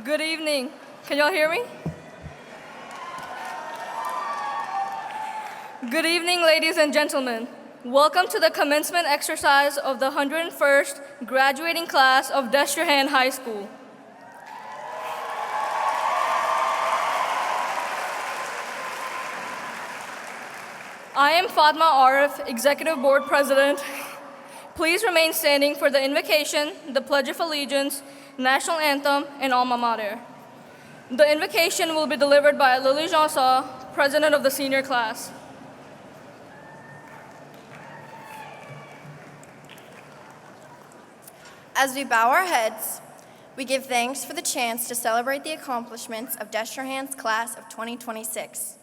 Good evening. Can y'all hear me? Good evening, ladies and gentlemen. Welcome to the commencement exercise of the 101st graduating class of Destrehan High School. I am Fatma Arif, Executive Board President. Please remain standing for the invocation, the Pledge of Allegiance, National Anthem, and Alma Mater. The invocation will be delivered by Lily Jansa, President of the senior class. As we bow our heads, we give thanks for the chance to celebrate the accomplishments of Destrehan's class of 2026.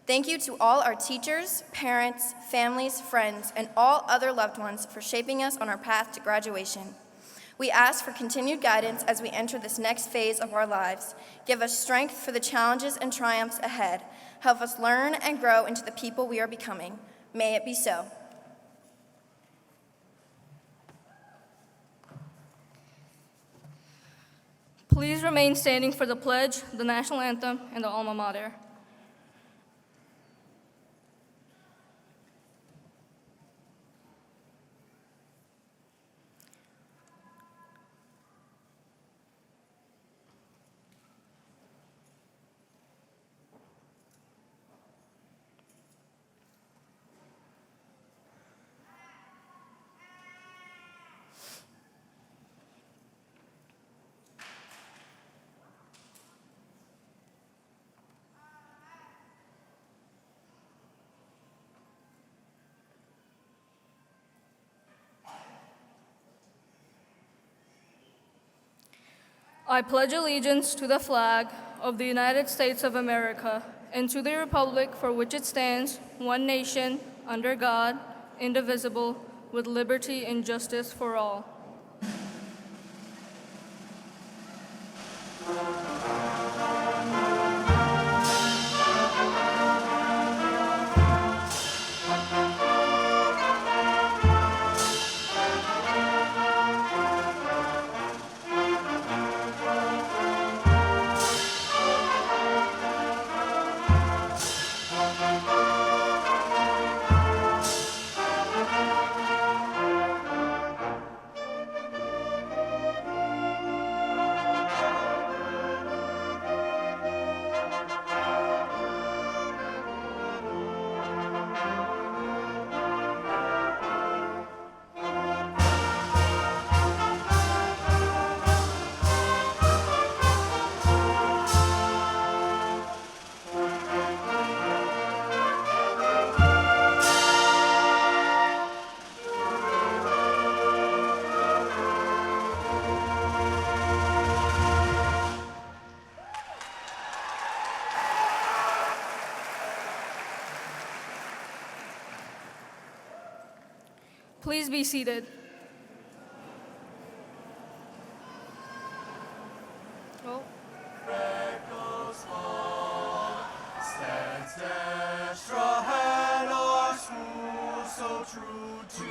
Thank you to all our teachers, parents, families, friends, and all other loved ones for shaping us on our path to graduation. We ask for continued guidance as we enter this next phase of our lives. Give us strength for the challenges and triumphs ahead. Help us learn and grow into the people we are becoming. May it be so. Please remain standing for the pledge, the national anthem, and the Alma Mater. I pledge allegiance to the flag of the United States of America and to the republic for which it stands, one nation, under God, indivisible, with liberty and justice for all. Please be seated. Echoes long, stands Destrehan, our school, so true to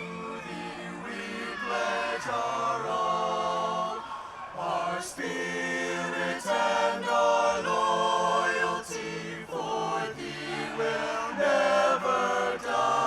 thee we pledge our all. Our spirit and our loyalty for thee will never die.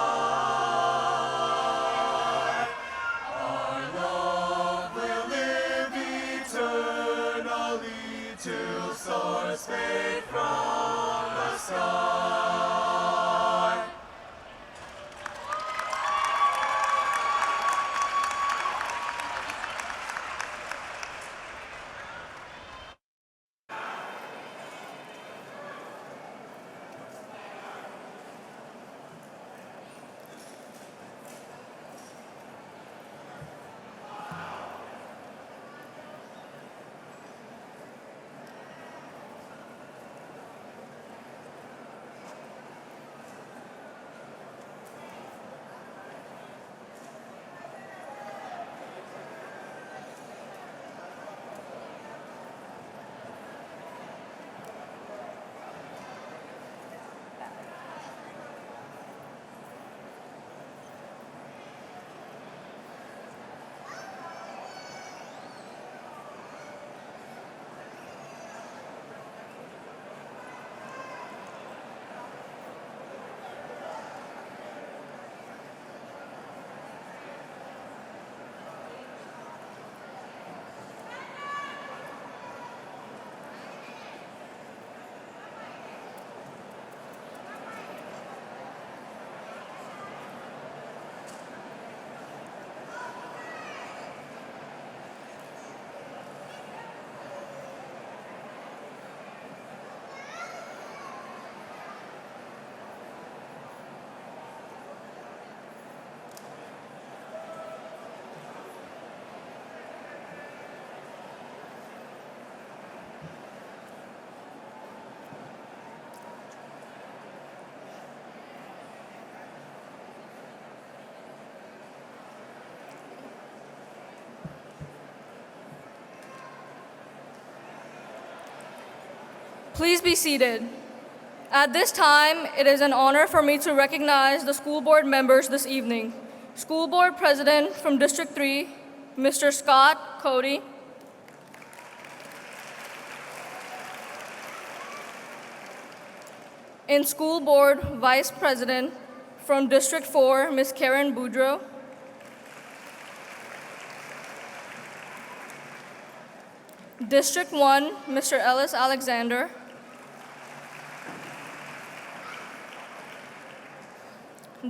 Please be seated. At this time, it is an honor for me to recognize the school board members this evening. School Board President from District 3, Mr. Scott Cody. And School Board Vice President from District 4, Ms. Karen Boudreau. District 1, Mr. Ellis Alexander.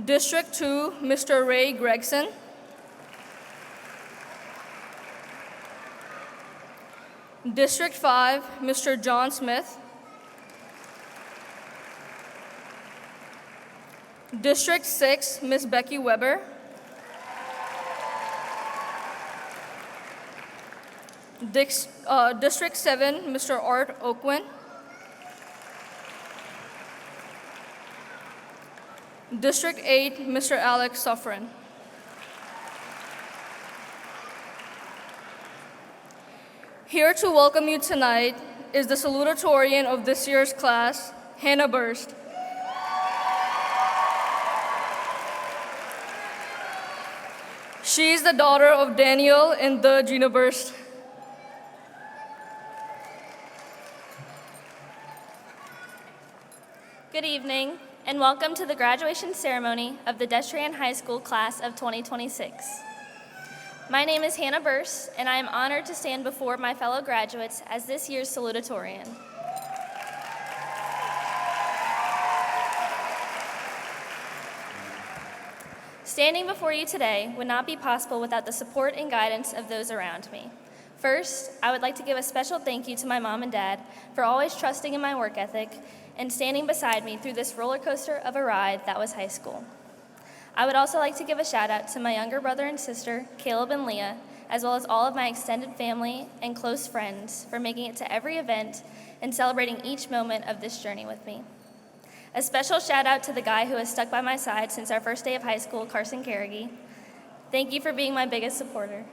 District 2, Mr. Ray Gregson. District 5, Mr. John Smith. District 6, Ms. Becky Weber. District 7, Mr. Art Oakwin. District 8, Mr. Alex Suffren. Here to welcome you tonight is the salutatorian of this year's class, Hannah Burst. She is the daughter of Daniel and the Gina Burst. Good evening, and welcome to the graduation ceremony of the Destrehan High School class of 2026. My name is Hannah Burse, and I am honored to stand before my fellow graduates as this year's salutatorian. Standing before you today would not be possible without the support and guidance of those around me. First, I would like to give a special thank you to my mom and dad for always trusting in my work ethic and standing beside me through this roller coaster of a ride that was high school. I would also like to give a shout out to my younger brother and sister, Caleb and Leah, as well as all of my extended family and close friends for making it to every event and celebrating each moment of this journey with me. A special shout out to the guy who has stuck by my side since our first day of high school, Carson Carrigy. Thank you for being my biggest supporter.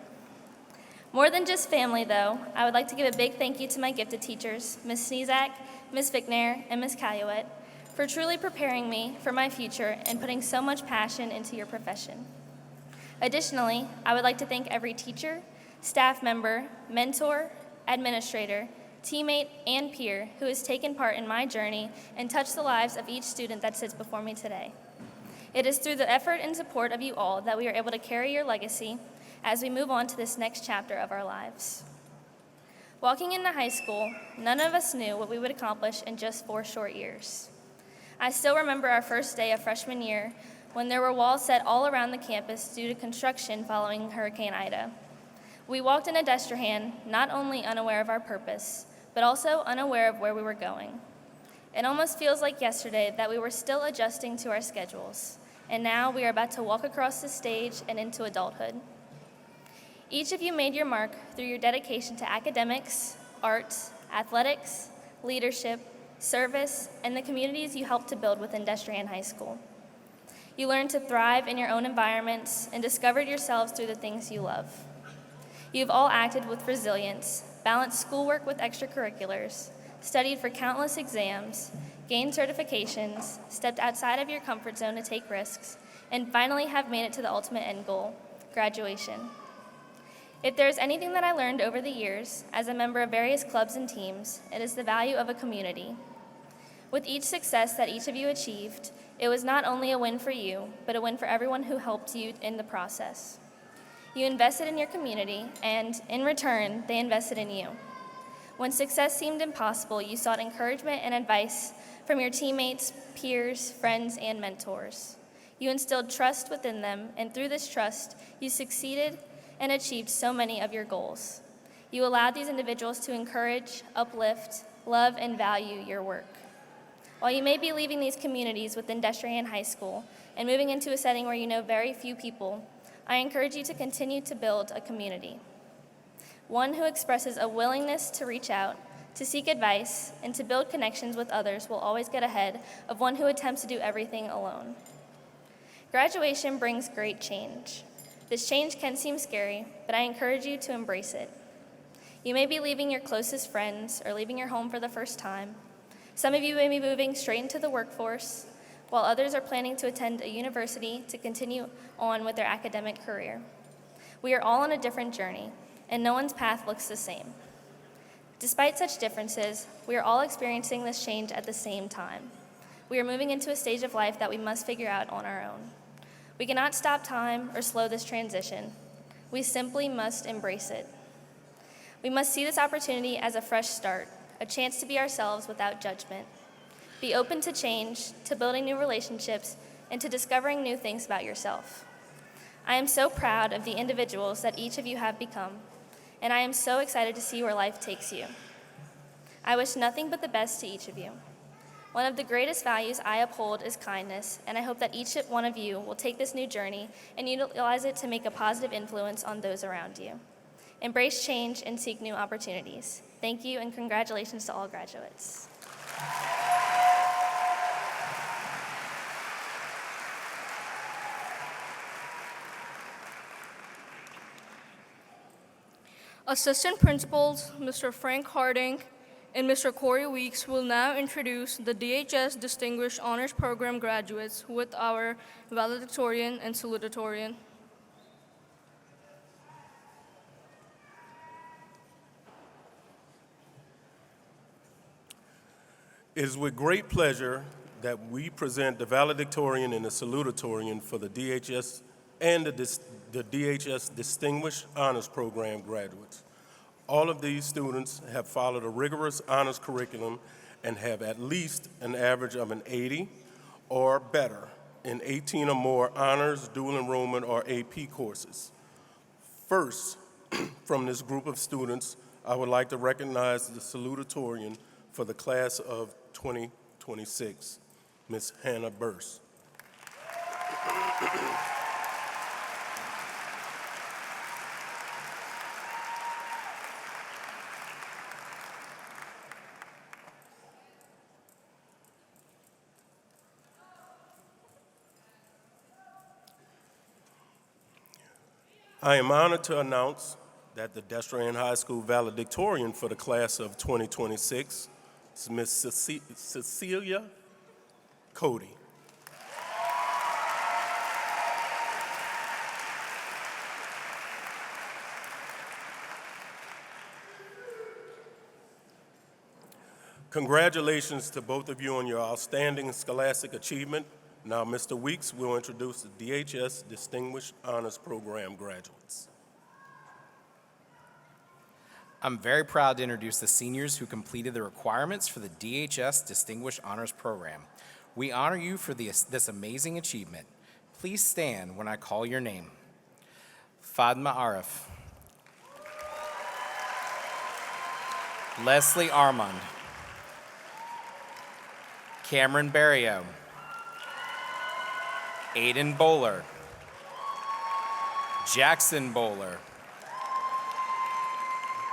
More than just family, though, I would like to give a big thank you to my gifted teachers, Ms. Sneezak, Ms. Vicknair, and Ms. Caluet, for truly preparing me for my future and putting so much passion into your profession. Additionally, I would like to thank every teacher, staff member, mentor, administrator, teammate, and peer who has taken part in my journey and touched the lives of each student that sits before me today. It is through the effort and support of you all that we are able to carry your legacy as we move on to this next chapter of our lives. Walking into high school, none of us knew what we would accomplish in just 4 short years. I still remember our first day of freshman year when there were walls set all around the campus due to construction following Hurricane Ida. We walked into Destrehan not only unaware of our purpose, but also unaware of where we were going. It almost feels like yesterday that we were still adjusting to our schedules, and now we are about to walk across the stage and into adulthood. Each of you made your mark through your dedication to academics, arts, athletics, leadership, service, and the communities you helped to build within Destrehan High School. You learned to thrive in your own environments and discovered yourselves through the things you love. You've all acted with resilience, balanced schoolwork with extracurriculars, studied for countless exams, gained certifications, stepped outside of your comfort zone to take risks, and finally have made it to the ultimate end goal, graduation. If there's anything that I learned over the years as a member of various clubs and teams, it is the value of a community. With each success that each of you achieved, it was not only a win for you, but a win for everyone who helped you in the process. You invested in your community, and in return, they invested in you. When success seemed impossible, you sought encouragement and advice from your teammates, peers, friends, and mentors. You instilled trust within them, and through this trust, you succeeded and achieved so many of your goals. You allowed these individuals to encourage, uplift, love, and value your work. While you may be leaving these communities within Destrehan High School and moving into a setting where you know very few people, I encourage you to continue to build a community. One who expresses a willingness to reach out, to seek advice, and to build connections with others will always get ahead of one who attempts to do everything alone. Graduation brings great change. This change can seem scary, but I encourage you to embrace it. You may be leaving your closest friends or leaving your home for the first time, Some of you may be moving straight into the workforce, while others are planning to attend a university to continue on with their academic career. We are all on a different journey, and no one's path looks the same. Despite such differences, we are all experiencing this change at the same time. We are moving into a stage of life that we must figure out on our own. We cannot stop time or slow this transition. We simply must embrace it. We must see this opportunity as a fresh start, a chance to be ourselves without judgment. Be open to change, to building new relationships, and to discovering new things about yourself. I am so proud of the individuals that each of you have become, and I am so excited to see where life takes you. I wish nothing but the best to each of you. One of the greatest values I uphold is kindness, and I hope that each one of you will take this new journey and utilize it to make a positive influence on those around you. Embrace change and seek new opportunities. Thank you, and congratulations to all graduates. Assistant Principals Mr. Frank Harding and Mr. Corey Weeks will now introduce the DHS Distinguished Honors Program graduates with our valedictorian and salutatorian. It is with great pleasure that we present the valedictorian and the salutatorian for the DHS and the DHS Distinguished Honors Program graduates. All of these students have followed a rigorous honors curriculum and have at least an average of an 80 or better in 18 or more honors, dual enrollment, or AP courses. First, from this group of students, I would like to recognize the salutatorian for the class of 2026, Ms. Hannah Burse. I am honored to announce that the Destrehan High School valedictorian for the class of 2026 is Ms. Cecilia Cody. Congratulations to both of you on your outstanding scholastic achievement. Now, Mr. Weeks will introduce the DHS Distinguished Honors Program graduates. I'm very proud to introduce the seniors who completed the requirements for the DHS Distinguished Honors Program. We honor you for this amazing achievement. Please stand when I call your name. Fadma Arif. Leslie Armand. Cameron Barrio. Aiden Bowler. Jackson Bowler.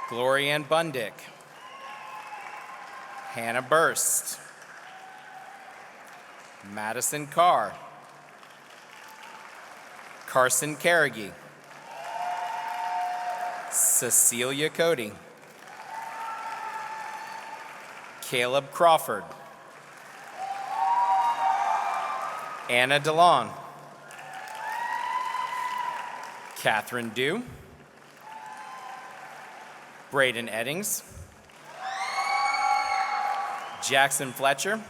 Glorianne Bundick. Hannah Burst. Madison Carr. Carson Carrigy. Cecilia Cody. Caleb Crawford. Anna DeLong. Catherine Dew. Braden Eddings. Jackson Fletcher.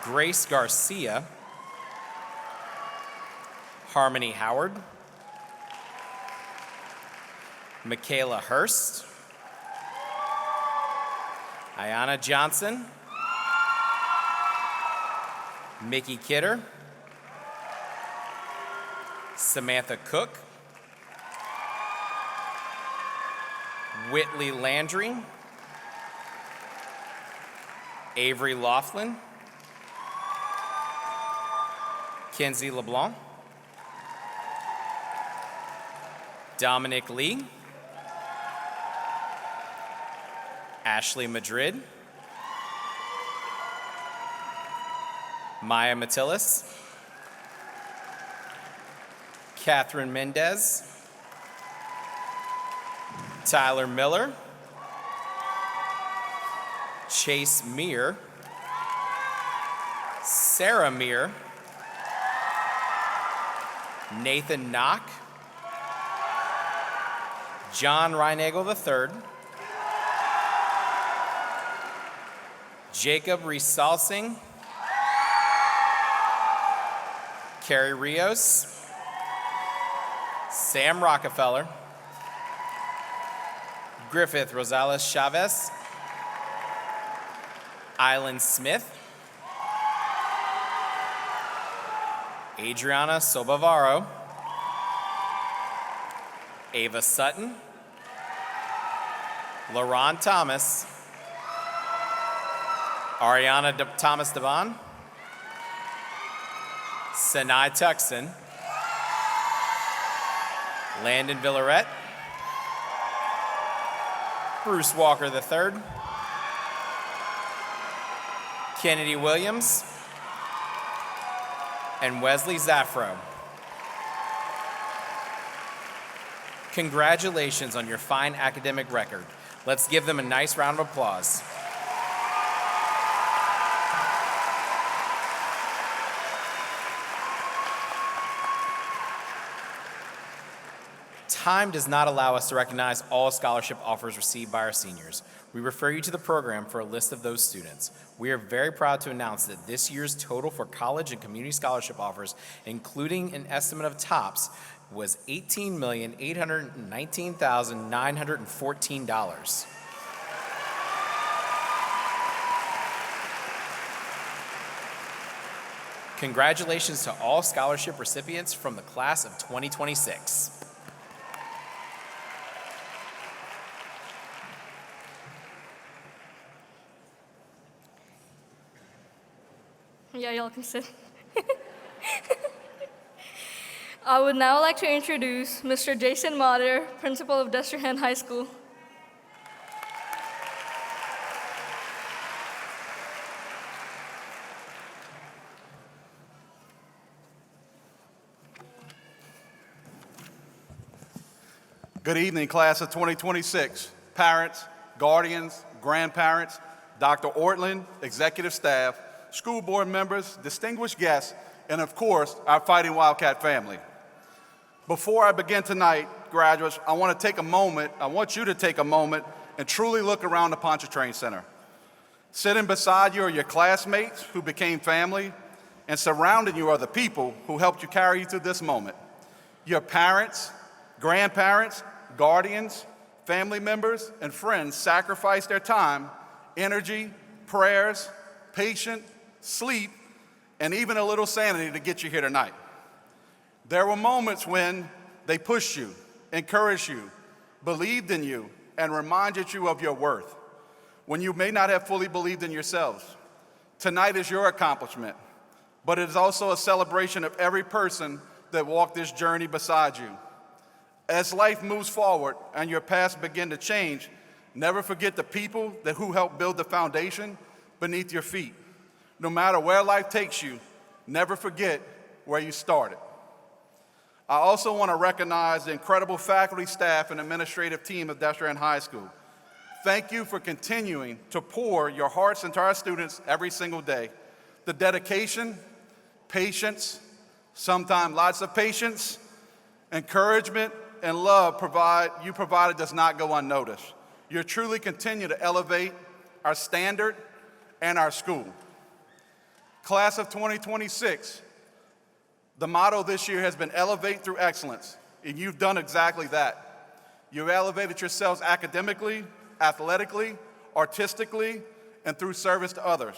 Grace Garcia. Harmony Howard. Michaela Hurst. Ayana Johnson. Mickey Kidder. Samantha Cook. Whitley Landry. Avery Laughlin. Kenzie LeBlanc. Dominic Lee. Ashley Madrid. Maya Matillis. Catherine Mendez. Tyler Miller. Chase Meir, Sarah Meir, Nathan Knock, John Reinagel III, Jacob Resalsing, Carrie Rios, Sam Rockefeller, Griffith Rosales Chavez, Island Smith, Adriana Sobavaro, Ava Sutton, LaRon Thomas, Ariana Thomas Devon, Sanai Tuxson, Landon Villarette, Bruce Walker III, Kennedy Williams, and Wesley Zaffro. Congratulations on your fine academic record. Let's give them a nice round of applause. Time does not allow us to recognize all scholarship offers received by our seniors. We refer you to the program for a list of those students. We are very proud to announce that this year's total for college and community scholarship offers, including an estimate of TOPS, was $18,819,914. Congratulations to all scholarship recipients from the class of 2026. Yeah, y'all can sit. I would now like to introduce Mr. Jason Motter, principal of Destrehan High School. Good evening, class of 2026, parents, guardians, grandparents, Dr. Ortland, executive staff, school board members, distinguished guests, and of course, our Fighting Wildcat family. Before I begin tonight, graduates, I want you to take a moment and truly look around the Pontchartrain Center. Sitting beside you are your classmates who became family, and surrounding you are the people who helped you carry you through this moment. Your parents, grandparents, guardians, family members, and friends sacrificed their time, energy, prayers, patience, sleep, and even a little sanity to get you here tonight. There were moments when they pushed you, encouraged you, believed in you, and reminded you of your worth, when you may not have fully believed in yourselves. Tonight is your accomplishment, but it is also a celebration of every person that walked this journey beside you. As life moves forward and your paths begin to change, never forget the people who helped build the foundation beneath your feet. No matter where life takes you, never forget where you started. I also want to recognize the incredible faculty, staff, and administrative team of Destrehan High School. Thank you for continuing to pour your hearts into our students every single day. The dedication, patience, sometimes lots of patience, encouragement, and love you provided does not go unnoticed. You truly continue to elevate our standard and our school. Class of 2026, the motto this year has been Elevate Through Excellence, and you've done exactly that. You've elevated yourselves academically, athletically, artistically, and through service to others.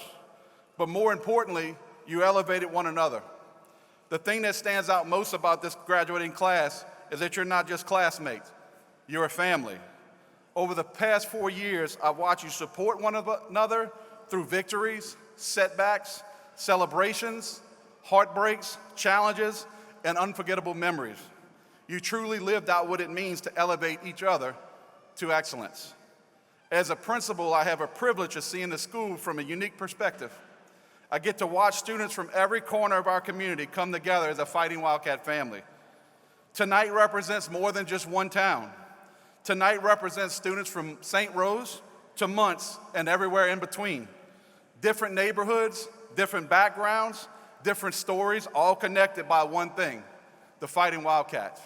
But more importantly, you elevated one another. The thing that stands out most about this graduating class is that you're not just classmates, you're a family. Over the past 4 years, I've watched you support one another through victories, setbacks, celebrations, heartbreaks, challenges, and unforgettable memories. You truly lived out what it means to elevate each other to excellence. As a principal, I have a privilege of seeing the school from a unique perspective. I get to watch students from every corner of our community come together as a Fighting Wildcat family. Tonight represents more than just one town. Tonight represents students from St. Rose, to months and everywhere in between. Different neighborhoods, different backgrounds, different stories, all connected by one thing, the Fighting Wildcats.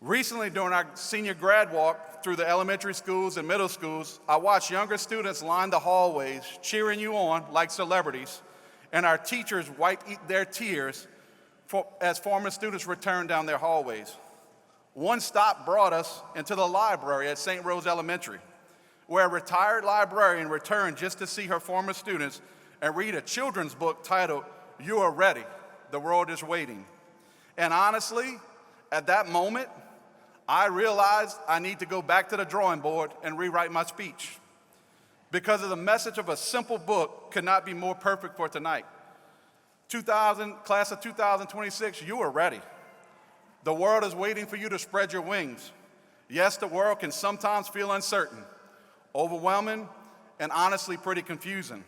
Recently, during our senior grad walk through the elementary schools and middle schools, I watched younger students line the hallways, cheering you on like celebrities, and our teachers wipe their tears as former students returned down their hallways. One stop brought us into the library at St. Rose Elementary, where a retired librarian returned just to see her former students and read a children's book titled, "You Are Ready, the World is Waiting." And honestly, at that moment, I realized I need to go back to the drawing board and rewrite my speech, because of the message of a simple book could not be more perfect for tonight. Class of 2026, you are ready. The world is waiting for you to spread your wings. Yes, the world can sometimes feel uncertain, overwhelming, and honestly pretty confusing.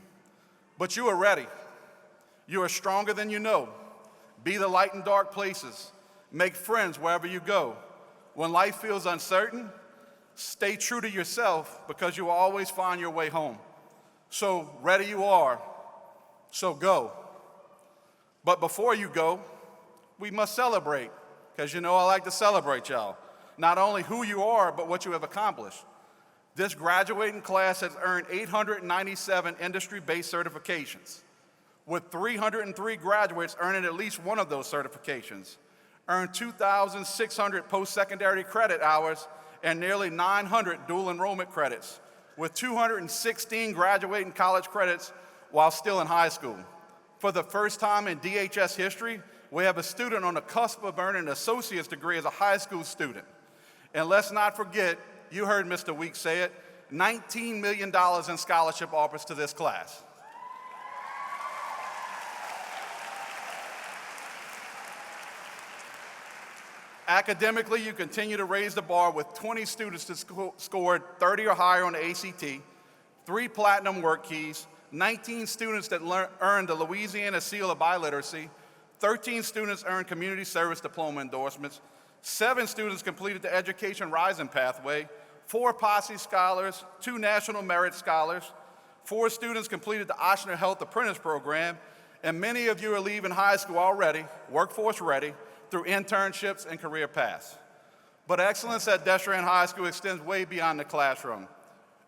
But you are ready. You are stronger than you know. Be the light in dark places. Make friends wherever you go. When life feels uncertain, stay true to yourself, because you will always find your way home. So ready you are, so go. But before you go, we must celebrate, because you know I like to celebrate y'all. Not only who you are, but what you have accomplished. This graduating class has earned 897 industry-based certifications, with 303 graduates earning at least one of those certifications, earned 2,600 post-secondary credit hours, and nearly 900 dual enrollment credits, with 216 graduating college credits while still in high school. For the first time in DHS history, we have a student on the cusp of earning an associate's degree as a high school student. And let's not forget, you heard Mr. Weeks say it, $19 million in scholarship offers to this class. Academically, you continue to raise the bar with 20 students that scored 30 or higher on the ACT, 3 platinum work keys, 19 students that earned the Louisiana Seal of Biliteracy, 13 students earned community service diploma endorsements, 7 students completed the Education Rising Pathway, 4 Posse Scholars, 2 National Merit Scholars, 4 students completed the Ochsner Health Apprentice Program, and many of you are leaving high school already, workforce ready, through internships and career paths. But excellence at Destrehan High School extends way beyond the classroom.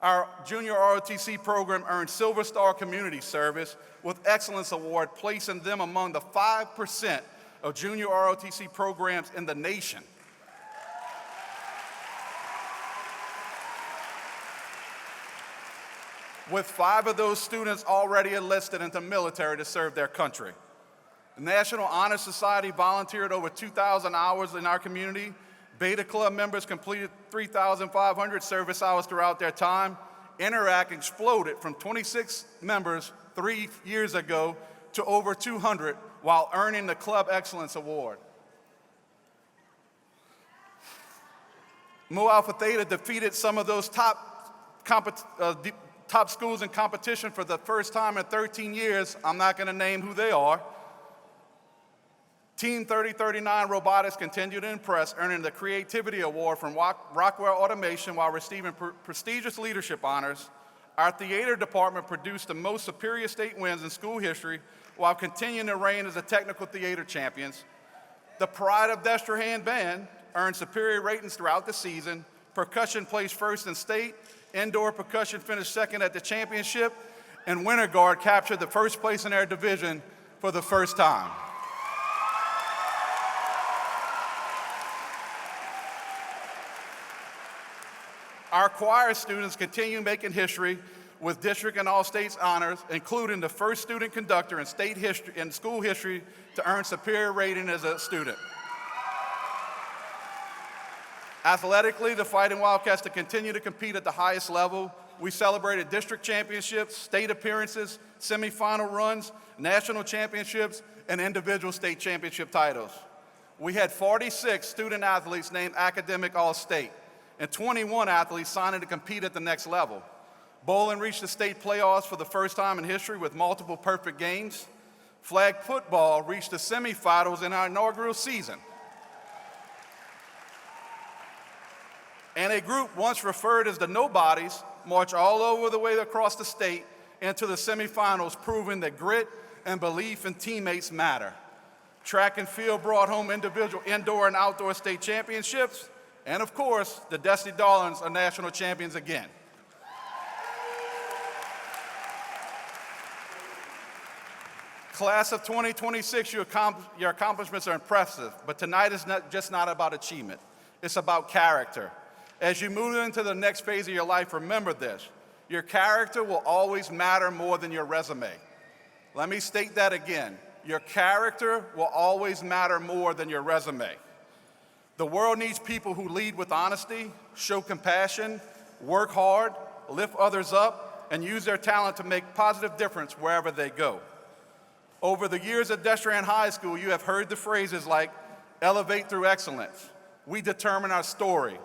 Our junior ROTC program earned Silver Star Community Service with Excellence Award, placing them among the 5% of junior ROTC programs in the nation. With 5 of those students already enlisted into the military to serve their country. The National Honor Society volunteered over 2,000 hours in our community. Beta Club members completed 3,500 service hours throughout their time. Interact exploded from 26 members 3 years ago to over 200 while earning the Club Excellence Award. Mu Alpha Theta defeated some of those top schools in competition for the first time in 13 years. I'm not going to name who they are. Team 3039 Robotics continued to impress, earning the Creativity Award from Rockwell Automation while receiving prestigious leadership honors. Our theater department produced the most superior state wins in school history while continuing to reign as the technical theater champions. The Pride of Destrehan Band earned superior ratings throughout the season. Percussion placed first in state. Indoor percussion finished second at the championship. And Winter Guard captured the first place in their division for the first time. Our choir students continue making history with district and all states honors, including the first student conductor in state history and school history to earn superior rating as a student. Athletically, the Fighting Wildcats to continue to compete at the highest level. We celebrated district championships, state appearances, semifinal runs, national championships, and individual state championship titles. We had 46 student athletes named Academic All-State, and 21 athletes signing to compete at the next level. Bowling reached the state playoffs for the first time in history with multiple perfect games. Flag football reached the semifinals in our inaugural season. And a group once referred as the Nobodies marched all over the way across the state into the semifinals, proving that grit and belief in teammates matter. Track and field brought home individual indoor and outdoor state championships. And of course, the Destiny Darlings are national champions again. Class of 2026, your accomplishments are impressive, but tonight is not about achievement. It's about character. As you move into the next phase of your life, remember this. Your character will always matter more than your resume. Let me state that again. Your character will always matter more than your resume. The world needs people who lead with honesty, show compassion, work hard, lift others up, and use their talent to make positive difference wherever they go. Over the years at Destrehan High School, you have heard the phrases like, elevate through excellence, we determine our story,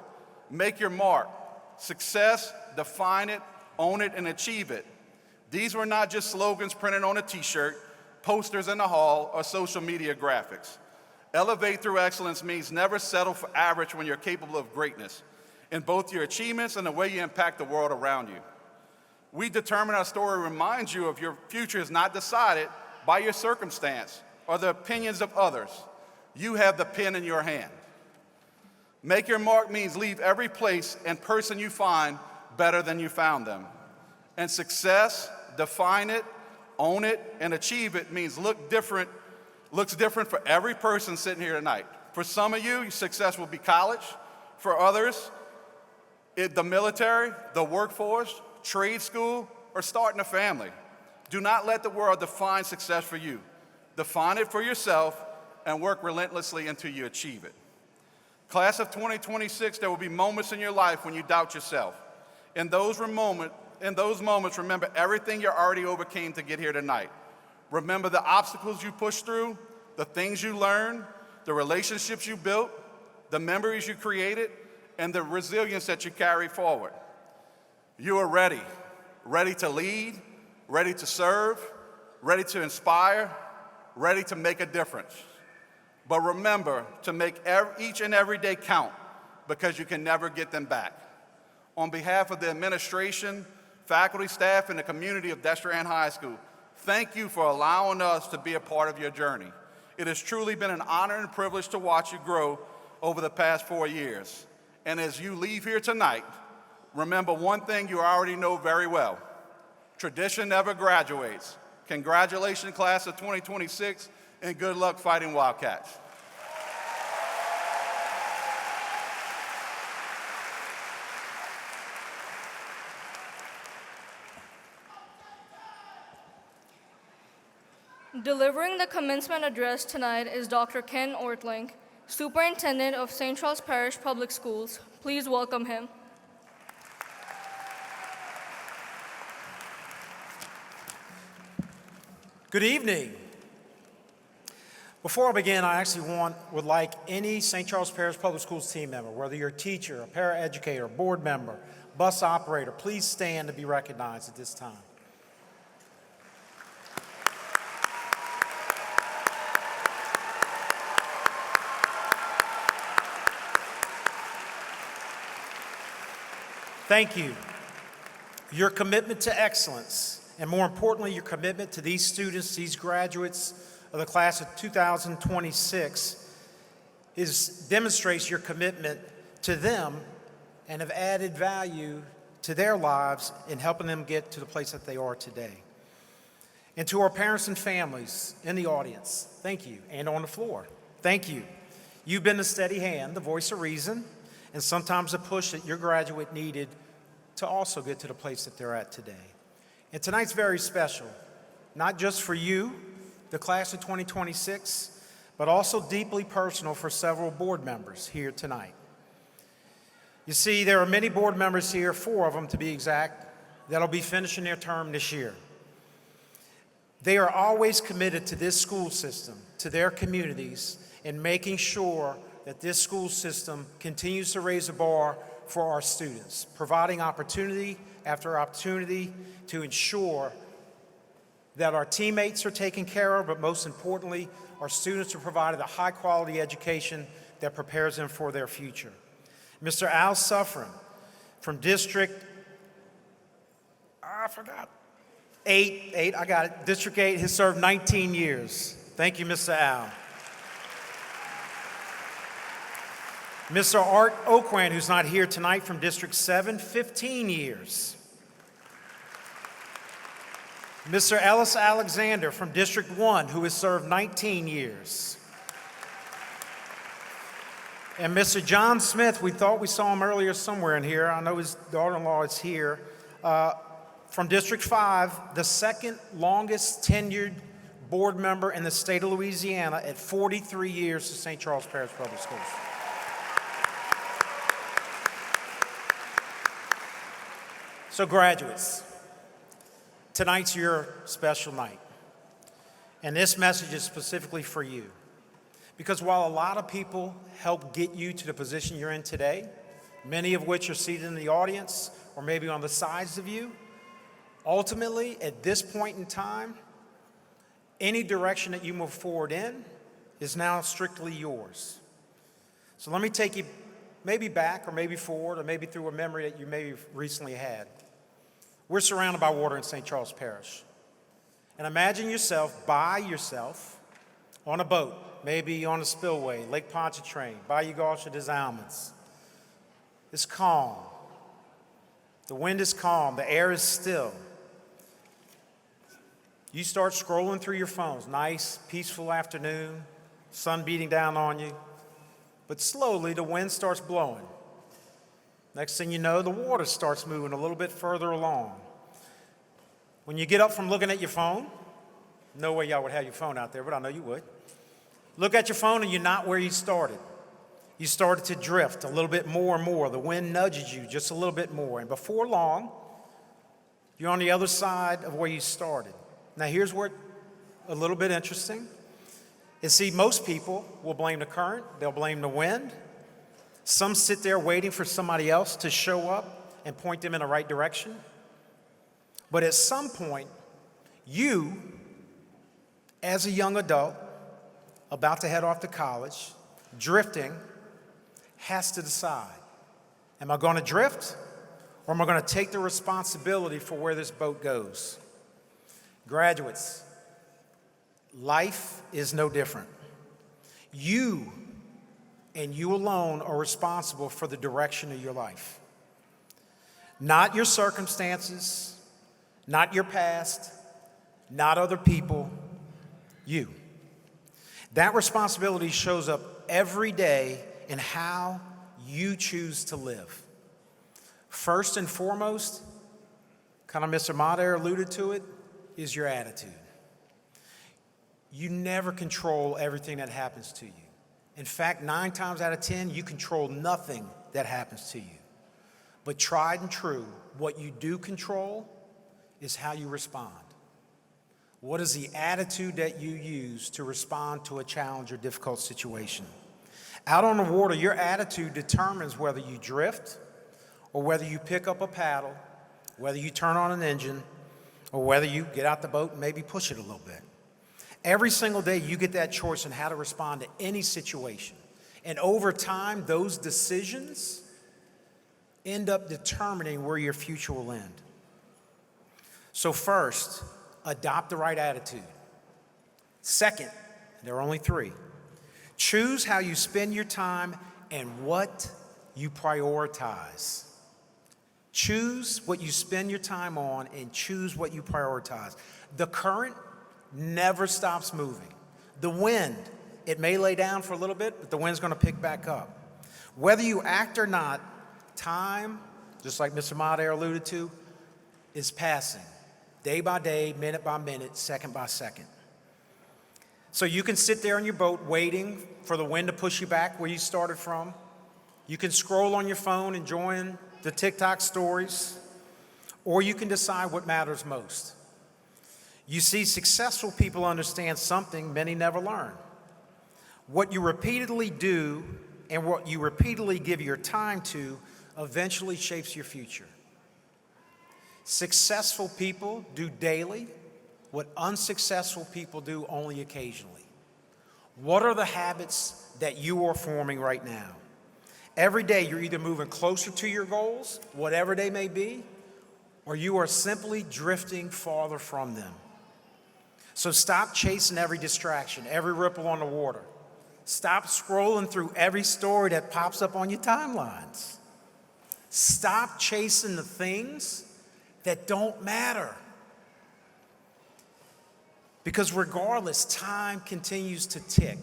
make your mark, success, define it, own it, and achieve it. These were not just slogans printed on a t-shirt, posters in the hall, or social media graphics. Elevate through excellence means never settle for average when you're capable of greatness, in both your achievements and the way you impact the world around you. We determine our story reminds you of your future is not decided by your circumstance or the opinions of others. You have the pen in your hand. Make your mark means leave every place and person you find better than you found them. And success, define it, own it, and achieve it means looks different for every person sitting here tonight. For some of you, success will be college. For others, the military, the workforce, trade school, or starting a family. Do not let the world define success for you. Define it for yourself and work relentlessly until you achieve it. Class of 2026, there will be moments in your life when you doubt yourself. In those moments, remember everything you already overcame to get here tonight. Remember the obstacles you pushed through, the things you learned, the relationships you built, the memories you created, and the resilience that you carry forward. You are ready to lead, ready to serve, ready to inspire, ready to make a difference. But remember to make each and every day count, because you can never get them back. On behalf of the administration, faculty, staff, and the community of Destrehan High School, thank you for allowing us to be a part of your journey. It has truly been an honor and privilege to watch you grow over the past 4 years. And as you leave here tonight, remember one thing you already know very well. Tradition never graduates. Congratulations, class of 2026, and good luck fighting Wildcats. Delivering the commencement address tonight is Dr. Ken Ortling, Superintendent of St. Charles Parish Public Schools. Please welcome him. Good evening. Before I begin, I actually would like any St. Charles Parish Public Schools team member, whether you're a teacher, a paraeducator, board member, bus operator, please stand to be recognized at this time. Thank you. Your commitment to excellence, and more importantly, your commitment to these students, these graduates of the class of 2026, demonstrates your commitment to them and have added value to their lives in helping them get to the place that they are today. And to our parents and families in the audience, thank you, and on the floor, thank you. You've been the steady hand, the voice of reason, and sometimes a push that your graduate needed to also get to the place that they're at today. And tonight's very special, not just for you, the class of 2026, but also deeply personal for several board members here tonight. You see, there are many board members here, 4 of them to be exact, that'll be finishing their term this year. They are always committed to this school system, to their communities, and making sure that this school system continues to raise the bar for our students, providing opportunity after opportunity to ensure that our teammates are taken care of, but most importantly, our students are provided a high-quality education that prepares them for their future. Mr. Al Suffren from District, I forgot, 8, I got it, District 8 has served 19 years. Thank you, Mr. Al. Mr. Art Oakwan, who's not here tonight, from District 7, 15 years. Mr. Ellis Alexander from District 1, who has served 19 years. And Mr. John Smith, we thought we saw him earlier somewhere in here. I know his daughter-in-law is here. From District 5, the second longest tenured board member in the state of Louisiana at 43 years to St. Charles Parish Public Schools. So graduates, tonight's your special night. And this message is specifically for you. Because while a lot of people help get you to the position you're in today, many of which are seated in the audience or maybe on the sides of you, ultimately, at this point in time, any direction that you move forward in is now strictly yours. So let me take you maybe back or maybe forward or maybe through a memory that you maybe recently had. We're surrounded by water in St. Charles Parish. And imagine yourself by yourself on a boat, maybe on a spillway, Lake Pontchartrain, Bayou Gauche des Allemands. It's calm. The wind is calm. The air is still. You start scrolling through your phones. Nice, peaceful afternoon, sun beating down on you. But slowly, the wind starts blowing. Next thing you know, the water starts moving a little bit further along. When you get up from looking at your phone, no way y'all would have your phone out there, but I know you would. Look at your phone and you're not where you started. You started to drift a little bit more and more. The wind nudges you just a little bit more. And before long, you're on the other side of where you started. Now here's where a little bit interesting is, see, most people will blame the current. They'll blame the wind. Some sit there waiting for somebody else to show up and point them in the right direction. But at some point, you, as a young adult, about to head off to college, drifting, has to decide, am I going to drift or am I going to take the responsibility for where this boat goes? Graduates, life is no different. You and you alone are responsible for the direction of your life. Not your circumstances, not your past, not other people, you. That responsibility shows up every day in how you choose to live. First and foremost, kind of Mr. Mader alluded to it, is your attitude. You never control everything that happens to you. In fact, 9 times out of 10, you control nothing that happens to you. But tried and true, what you do control is how you respond. What is the attitude that you use to respond to a challenge or difficult situation? Out on the water, your attitude determines whether you drift or whether you pick up a paddle, whether you turn on an engine, or whether you get out the boat and maybe push it a little bit. Every single day, you get that choice on how to respond to any situation. And over time, those decisions end up determining where your future will end. So first, adopt the right attitude. Second, there are only 3. Choose how you spend your time and what you prioritize. Choose what you spend your time on and choose what you prioritize. The current never stops moving. The wind, it may lay down for a little bit, but the wind's going to pick back up. Whether you act or not, time, just like Mr. Mader alluded to, is passing. Day by day, minute by minute, second by second. So you can sit there in your boat waiting for the wind to push you back where you started from. You can scroll on your phone enjoying the TikTok stories, or you can decide what matters most. You see, successful people understand something many never learn. What you repeatedly do and what you repeatedly give your time to eventually shapes your future. Successful people do daily what unsuccessful people do only occasionally. What are the habits that you are forming right now? Every day you're either moving closer to your goals, whatever they may be, or you are simply drifting farther from them. So stop chasing every distraction, every ripple on the water. Stop scrolling through every story that pops up on your timelines. Stop chasing the things that don't matter. Because regardless, time continues to tick,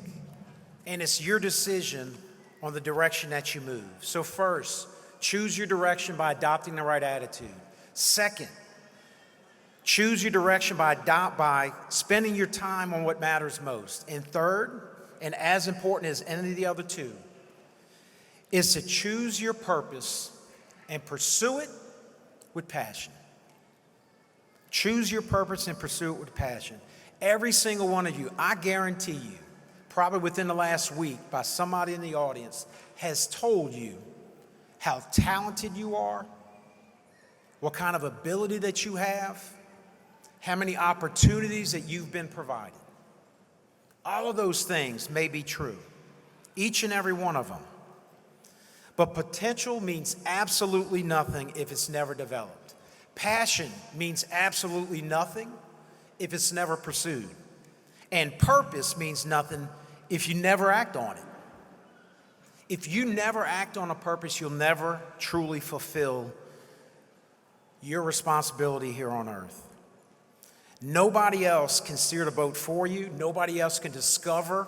and it's your decision on the direction that you move. So first, choose your direction by adopting the right attitude. Second, choose your direction by spending your time on what matters most. And third, and as important as any of the other two, is to choose your purpose and pursue it with passion. Choose your purpose and pursue it with passion. Every single one of you, I guarantee you, probably within the last week, by somebody in the audience, has told you how talented you are, what kind of ability that you have, how many opportunities that you've been provided. All of those things may be true, each and every one of them. But potential means absolutely nothing if it's never developed. Passion means absolutely nothing if it's never pursued. And purpose means nothing if you never act on it. If you never act on a purpose, you'll never truly fulfill your responsibility here on earth. Nobody else can steer the boat for you. Nobody else can discover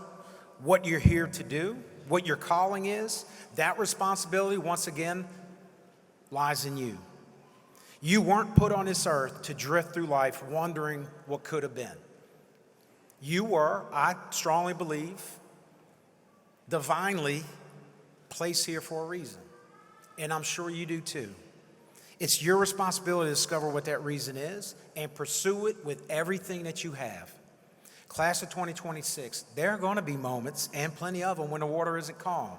what you're here to do, what your calling is. That responsibility, once again, lies in you. You weren't put on this earth to drift through life wondering what could have been. You were, I strongly believe, divinely placed here for a reason. And I'm sure you do too. It's your responsibility to discover what that reason is and pursue it with everything that you have. Class of 2026, there are going to be moments, and plenty of them, when the water isn't calm.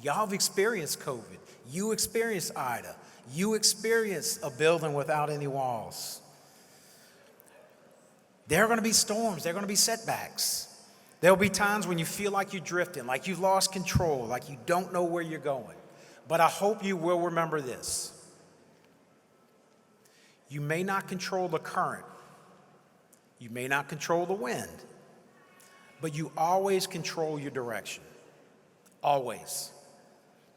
Y'all have experienced COVID. You experienced Ida. You experienced a building without any walls. There are going to be storms. There are going to be setbacks. There will be times when you feel like you're drifting, like you've lost control, like you don't know where you're going. But I hope you will remember this. You may not control the current. You may not control the wind. But you always control your direction. Always.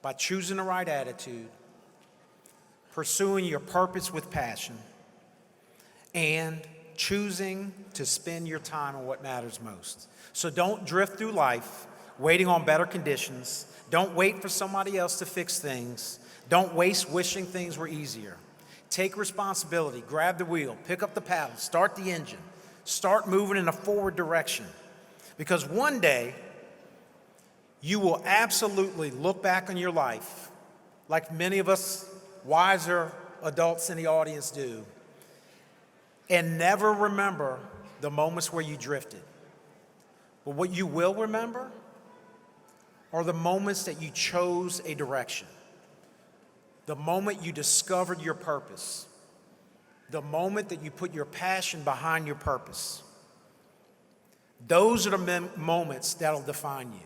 By choosing the right attitude, pursuing your purpose with passion, and choosing to spend your time on what matters most. So don't drift through life waiting on better conditions. Don't wait for somebody else to fix things. Don't waste wishing things were easier. Take responsibility, grab the wheel, pick up the paddle, start the engine, start moving in a forward direction. Because one day, you will absolutely look back on your life, like many of us wiser adults in the audience do, and never remember the moments where you drifted. But what you will remember are the moments that you chose a direction, the moment you discovered your purpose, the moment that you put your passion behind your purpose. Those are the moments that'll define you.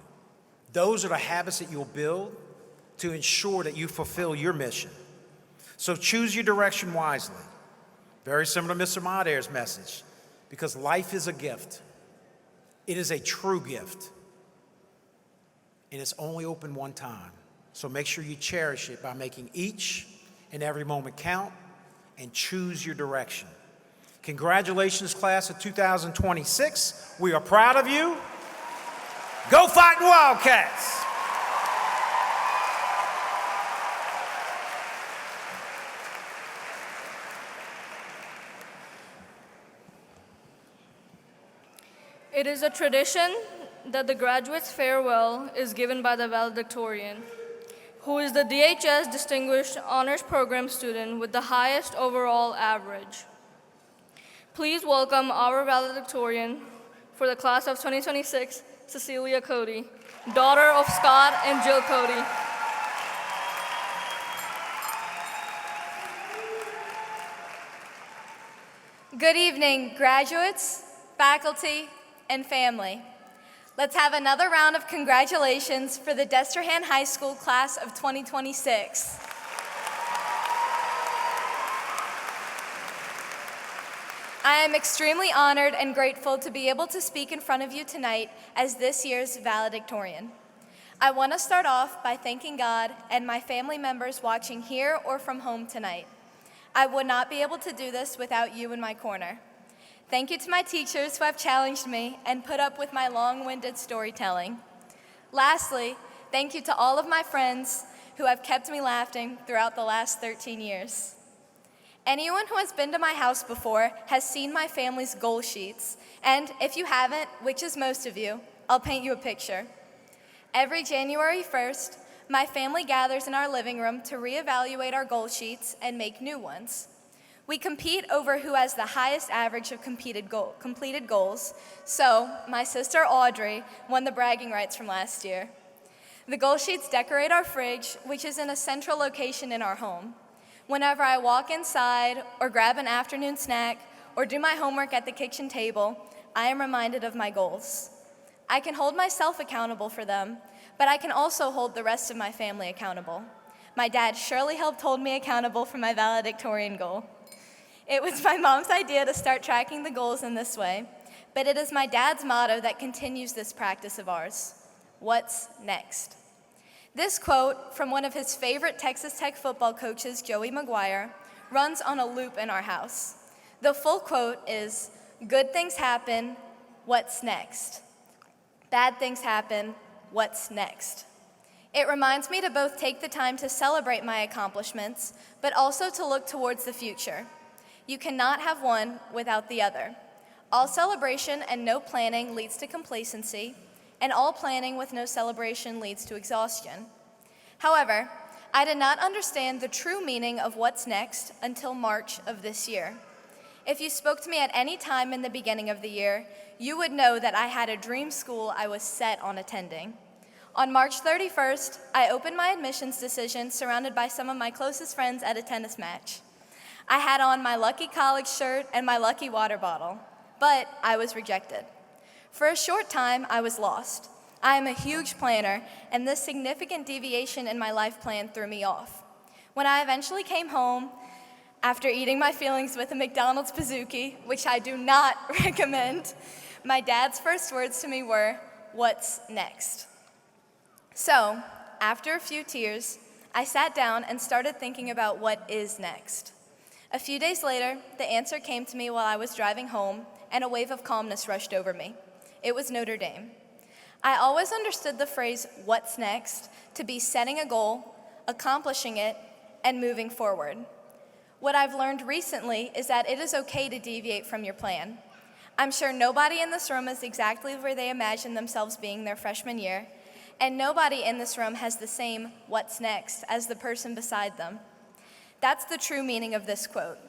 Those are the habits that you'll build to ensure that you fulfill your mission. So choose your direction wisely. Very similar to Mr. Madair's message, because life is a gift. It is a true gift. And it's only open one time. So make sure you cherish it by making each and every moment count and choose your direction. Congratulations, class of 2026. We are proud of you. Go Fighting Wildcats! It is a tradition that the graduate's farewell is given by the valedictorian, who is the DHS Distinguished Honors Program student with the highest overall average. Please welcome our valedictorian for the class of 2026, Cecilia Cody, daughter of Scott and Jill Cody. Good evening, graduates, faculty, and family. Let's have another round of congratulations for the Destrehan High School class of 2026. I am extremely honored and grateful to be able to speak in front of you tonight as this year's valedictorian. I want to start off by thanking God and my family members watching here or from home tonight. I would not be able to do this without you in my corner. Thank you to my teachers who have challenged me and put up with my long-winded storytelling. Lastly, thank you to all of my friends who have kept me laughing throughout the last 13 years. Anyone who has been to my house before has seen my family's goal sheets, and if you haven't, which is most of you, I'll paint you a picture. Every January 1st, my family gathers in our living room to reevaluate our goal sheets and make new ones. We compete over who has the highest average of completed goals, so my sister Audrey won the bragging rights from last year. The goal sheets decorate our fridge, which is in a central location in our home. Whenever I walk inside or grab an afternoon snack or do my homework at the kitchen table, I am reminded of my goals. I can hold myself accountable for them, but I can also hold the rest of my family accountable. My dad surely helped hold me accountable for my valedictorian goal. It was my mom's idea to start tracking the goals in this way, but it is my dad's motto that continues this practice of ours. What's next? This quote from one of his favorite Texas Tech football coaches, Joey McGuire, runs on a loop in our house. The full quote is, "Good things happen, what's next? Bad things happen, what's next?" It reminds me to both take the time to celebrate my accomplishments, but also to look towards the future. You cannot have one without the other. All celebration and no planning leads to complacency, and all planning with no celebration leads to exhaustion. However, I did not understand the true meaning of what's next until March of this year. If you spoke to me at any time in the beginning of the year, you would know that I had a dream school I was set on attending. On March 31st, I opened my admissions decision surrounded by some of my closest friends at a tennis match. I had on my lucky college shirt and my lucky water bottle, but I was rejected. For a short time, I was lost. I am a huge planner, and this significant deviation in my life plan threw me off. When I eventually came home, after eating my feelings with a McDonald's Pizookie, which I do not recommend, my dad's first words to me were, "What's next?" So, after a few tears, I sat down and started thinking about what is next. A few days later, the answer came to me while I was driving home, and a wave of calmness rushed over me. It was Notre Dame. I always understood the phrase, "What's next?" to be setting a goal, accomplishing it, and moving forward. What I've learned recently is that it is okay to deviate from your plan. I'm sure nobody in this room is exactly where they imagine themselves being their freshman year, and nobody in this room has the same "what's next" as the person beside them. That's the true meaning of this quote.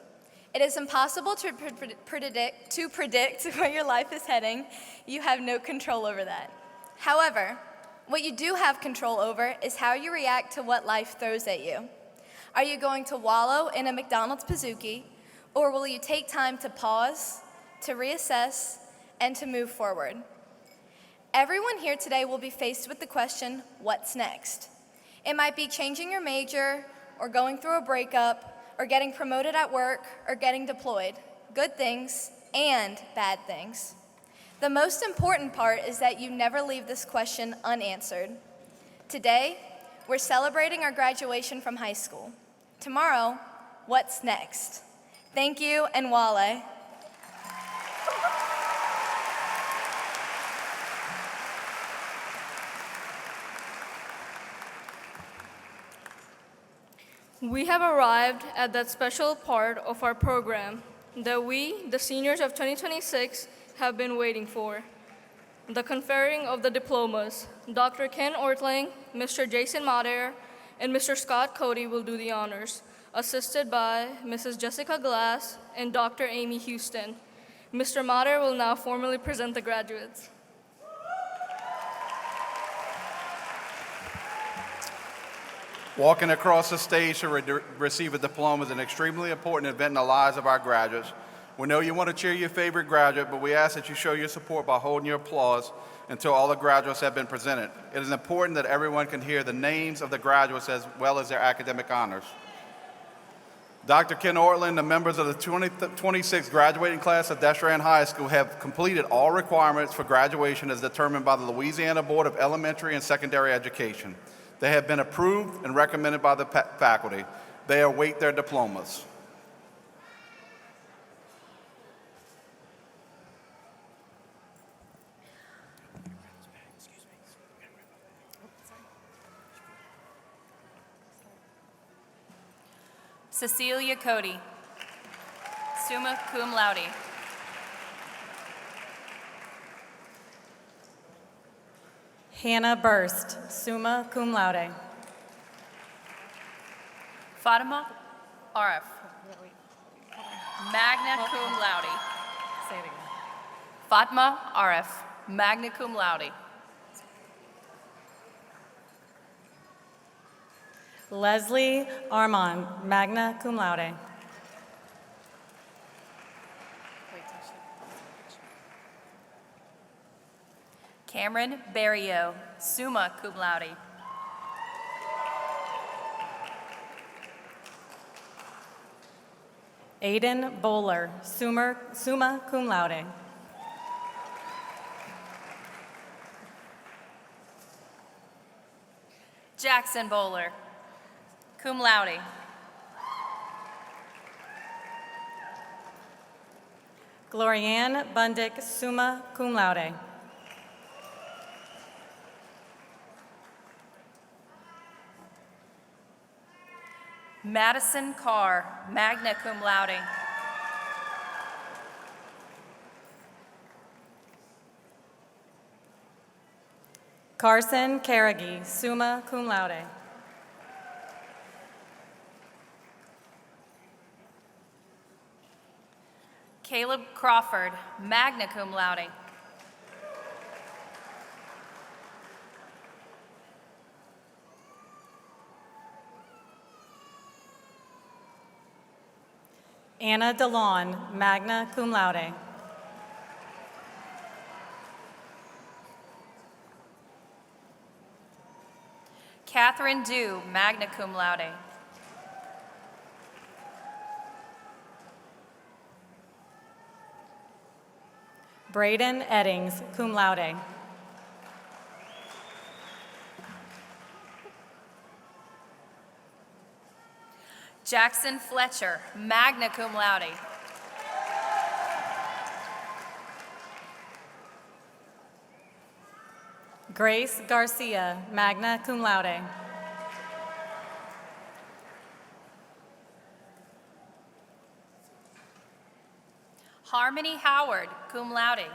It is impossible to predict where your life is heading. You have no control over that. However, what you do have control over is how you react to what life throws at you. Are you going to wallow in a McDonald's Pizookie, or will you take time to pause, to reassess, and to move forward? Everyone here today will be faced with the question, what's next? It might be changing your major, or going through a breakup, or getting promoted at work, or getting deployed. Good things and bad things. The most important part is that you never leave this question unanswered. Today, we're celebrating our graduation from high school. Tomorrow, what's next? Thank you, and Wale. We have arrived at that special part of our program that we, the seniors of 2026, have been waiting for. The conferring of the diplomas. Dr. Ken Ortling, Mr. Jason Mader, and Mr. Scott Cody will do the honors, assisted by Mrs. Jessica Glass and Dr. Amy Houston. Mr. Mader will now formally present the graduates. Walking across the stage to receive a diploma is an extremely important event in the lives of our graduates. We know you want to cheer your favorite graduate, but we ask that you show your support by holding your applause until all the graduates have been presented. It is important that everyone can hear the names of the graduates as well as their academic honors. Dr. Ken Ortland, the members of the 2026 graduating class of Destrehan High School have completed all requirements for graduation as determined by the Louisiana Board of Elementary and Secondary Education. They have been approved and recommended by the faculty. They await their diplomas. Cecilia Cody, summa cum laude. Hannah Burst, summa cum laude. Fatima Arif, magna cum laude. Say it again. Fatma Arif, magna cum laude. Leslie Armand, magna cum laude. Cameron Barrio, summa cum laude. Aiden Bowler, summa cum laude. Jackson Bowler, cum laude. Glorianne Bundick, summa cum laude. Madison Carr, magna cum laude. Carson Carrigy, summa cum laude. Caleb Crawford, magna cum laude. Anna DeLon, magna cum laude. Catherine Dew, magna cum laude. Braden Eddings, cum laude. Jackson Fletcher, magna cum laude. Grace Garcia, magna cum laude. Harmony Howard, cum laude.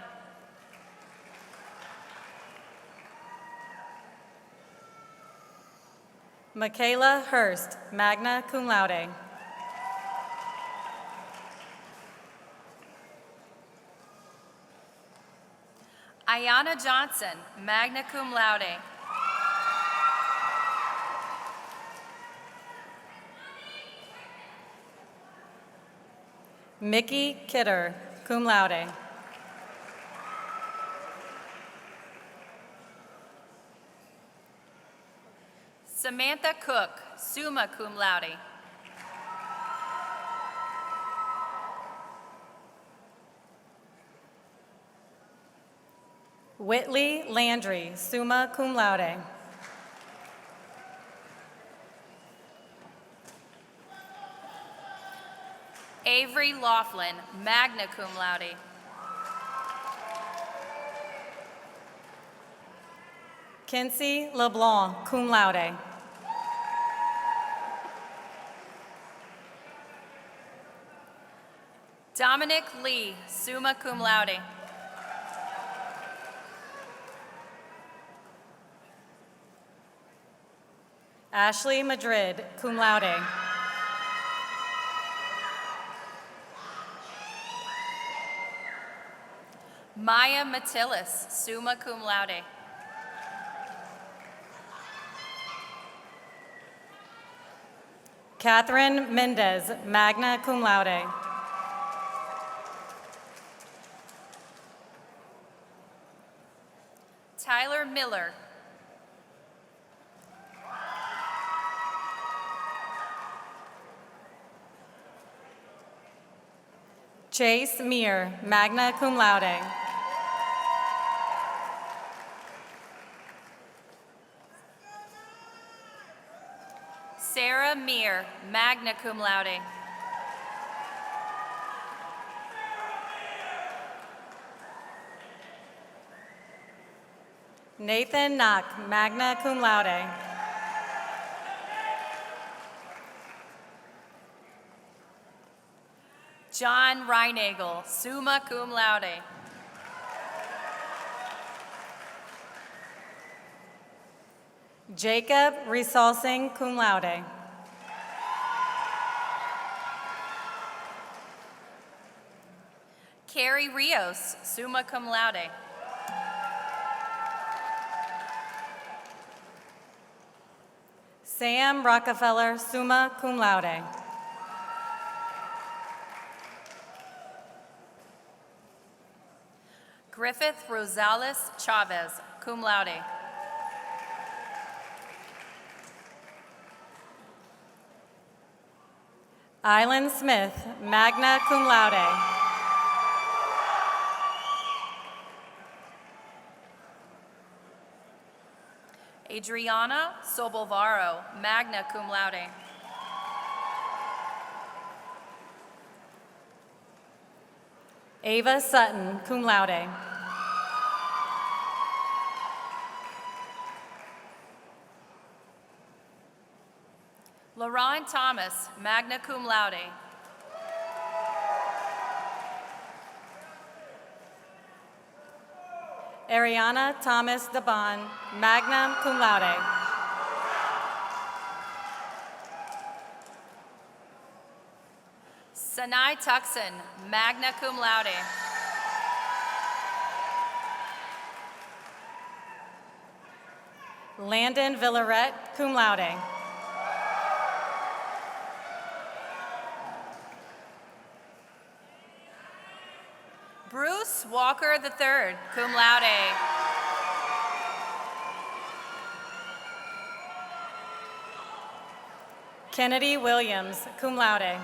Michaela Hurst, magna cum laude. Ayana Johnson, magna cum laude. Mickey Kidder, cum laude. Samantha Cook, summa cum laude. Whitley Landry, summa cum laude. Avery Laughlin, magna cum laude. Kinsey LeBlanc, cum laude. Dominic Lee, summa cum laude. Ashley Madrid, cum laude. Maya Matillis, summa cum laude. Catherine Mendez, magna cum laude. Tyler Miller. Chase Meir, magna cum laude. Sarah Meir, magna cum laude. Nathan Knock, magna cum laude. John Reinagel, summa cum laude. Jacob Resalsing, cum laude. Carrie Rios, summa cum laude. Sam Rockefeller, summa cum laude. Griffith Rosales Chavez, cum laude. Island Smith, magna cum laude. Adriana Sobolvaro, magna cum laude. Ava Sutton, cum laude. Lauren Thomas, magna cum laude. Ariana Thomas Daban, magna cum laude. Sanai Tuxon, magna cum laude. Landon Villaret, cum laude. Bruce Walker III, cum laude. Kennedy Williams, cum laude.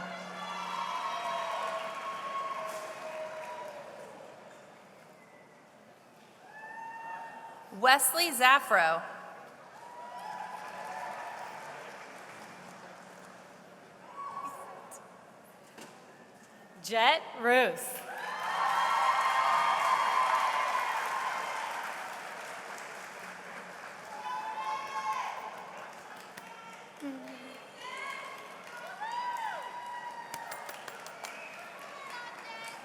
Wesley Zaffro. Jet Roos.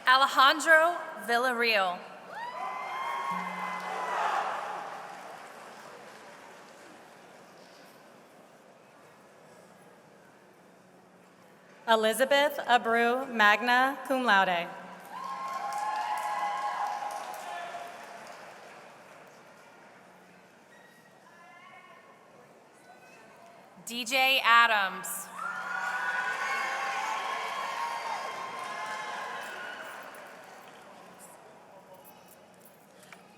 Alejandro Villarreal. Elizabeth Abreu, magna cum laude. DJ Adams.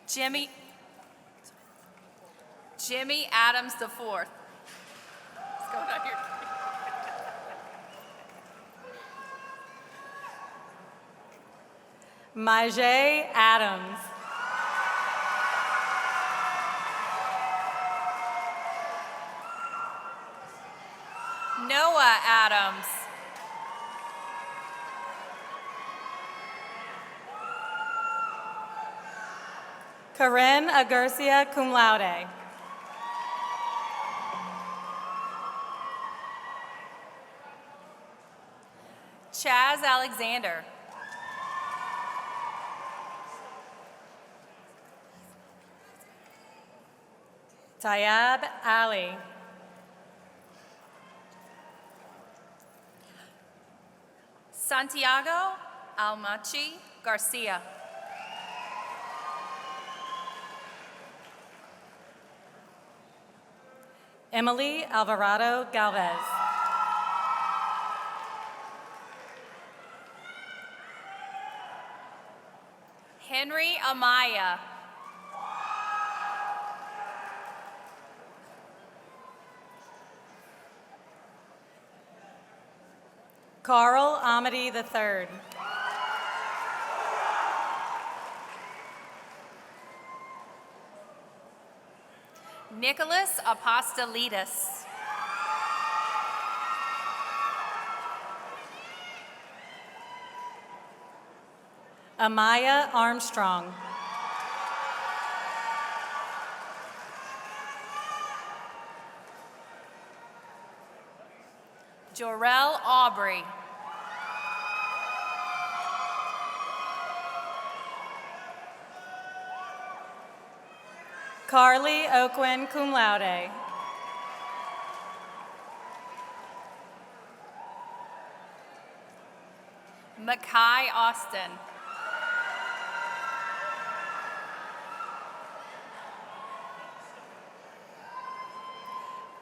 Jimmy Adams IV. What's going on here? Majay Adams. Noah Adams. Corinne Agurcia, cum laude. Chaz Alexander. Tayab Ali. Santiago Almachi Garcia. Emily Alvarado Galvez. Henry Amaya. Carl Amity III. Nicholas Apostolidis. Amaya Armstrong. Jorel Aubrey. Carly Oquin, cum laude. Makai Austin.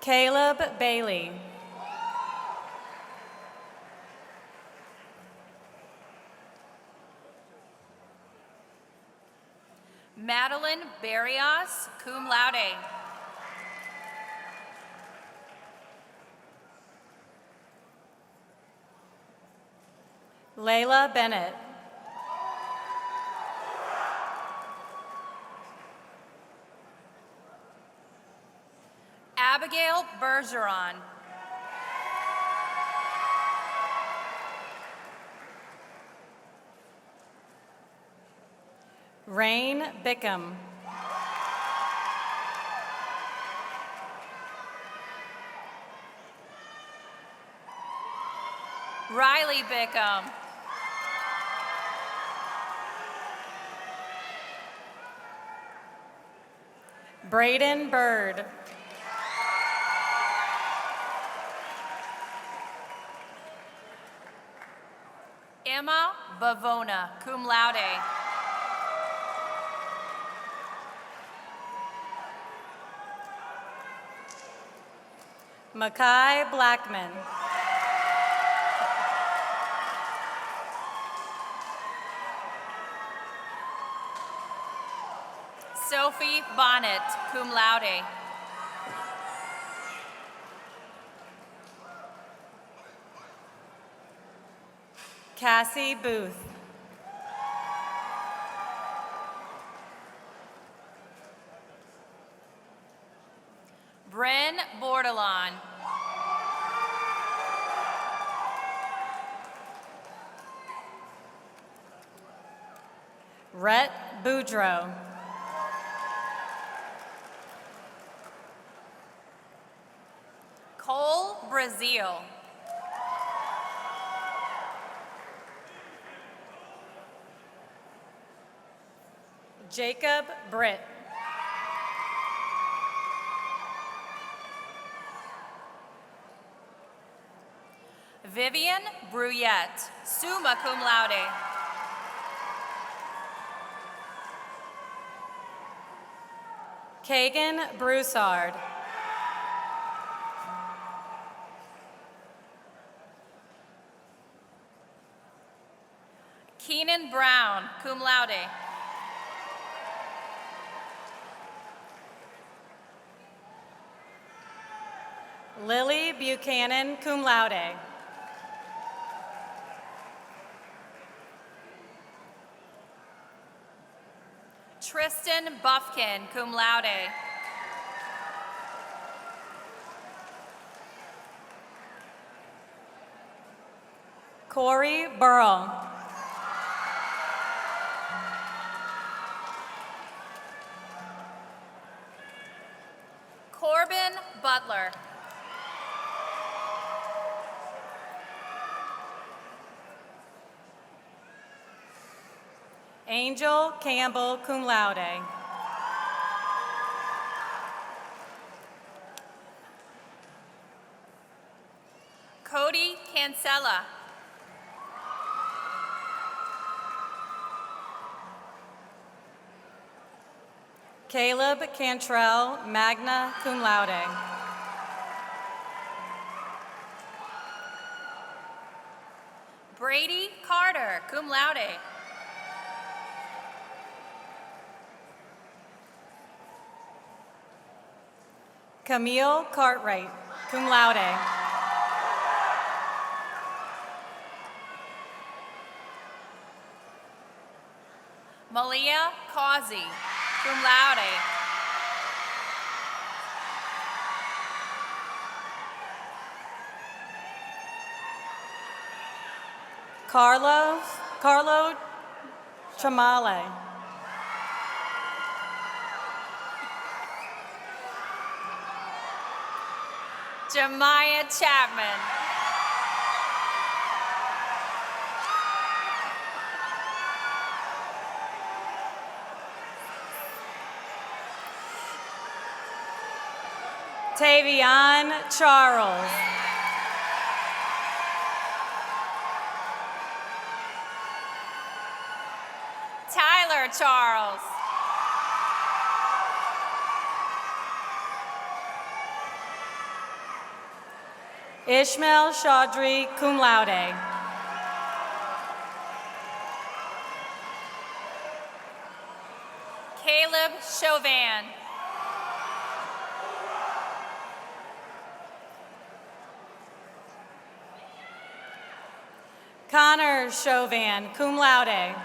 Caleb Bailey. Madeline Barrios, cum laude. Layla Bennett. Abigail Bergeron. Rain Bickham. Riley Bickham. Braden Bird. Emma Bavona, cum laude. Makai Blackman. Sophie Bonnet, cum laude. Cassie Booth. Bryn Bordelon. Rhett Boudreau. Cole Brazil. Jacob Britt. Vivian Bruyette, summa cum laude. Kagan Broussard. Keenan Brown, cum laude. Lily Buchanan, cum laude. Tristan Buffkin, cum laude. Corey Burrell. Corbin Butler. Angel Campbell, cum laude. Cody Cancella. Caleb Cantrell, magna cum laude. Brady Carter, cum laude. Camille Cartwright, cum laude. Malia Causey, cum laude. Carlo Chamale. Jemiah Chapman. Tavion Charles. Tyler Charles. Ishmael Chaudhry, cum laude. Caleb Chauvin. Connor Chauvin, cum laude.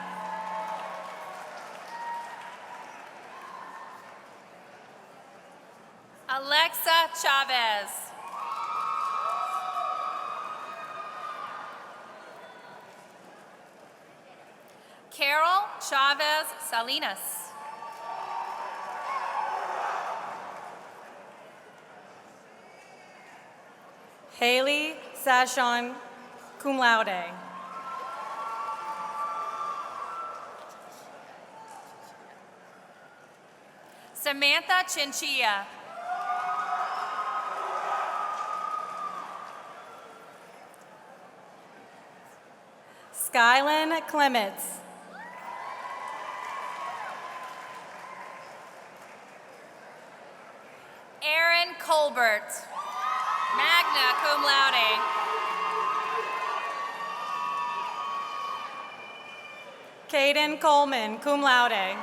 Alexa Chavez. Carol Chavez Salinas. Haley Sashon, cum laude. Samantha Chinchilla. Skylin Clements. Aaron Colbert. Magna cum laude. Caden Coleman, cum laude.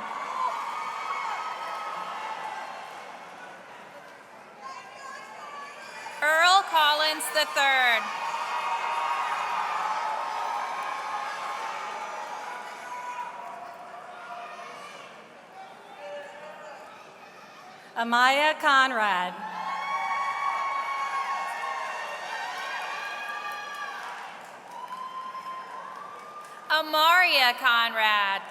Earl Collins III. Amaya Conrad. Amaria Conrad.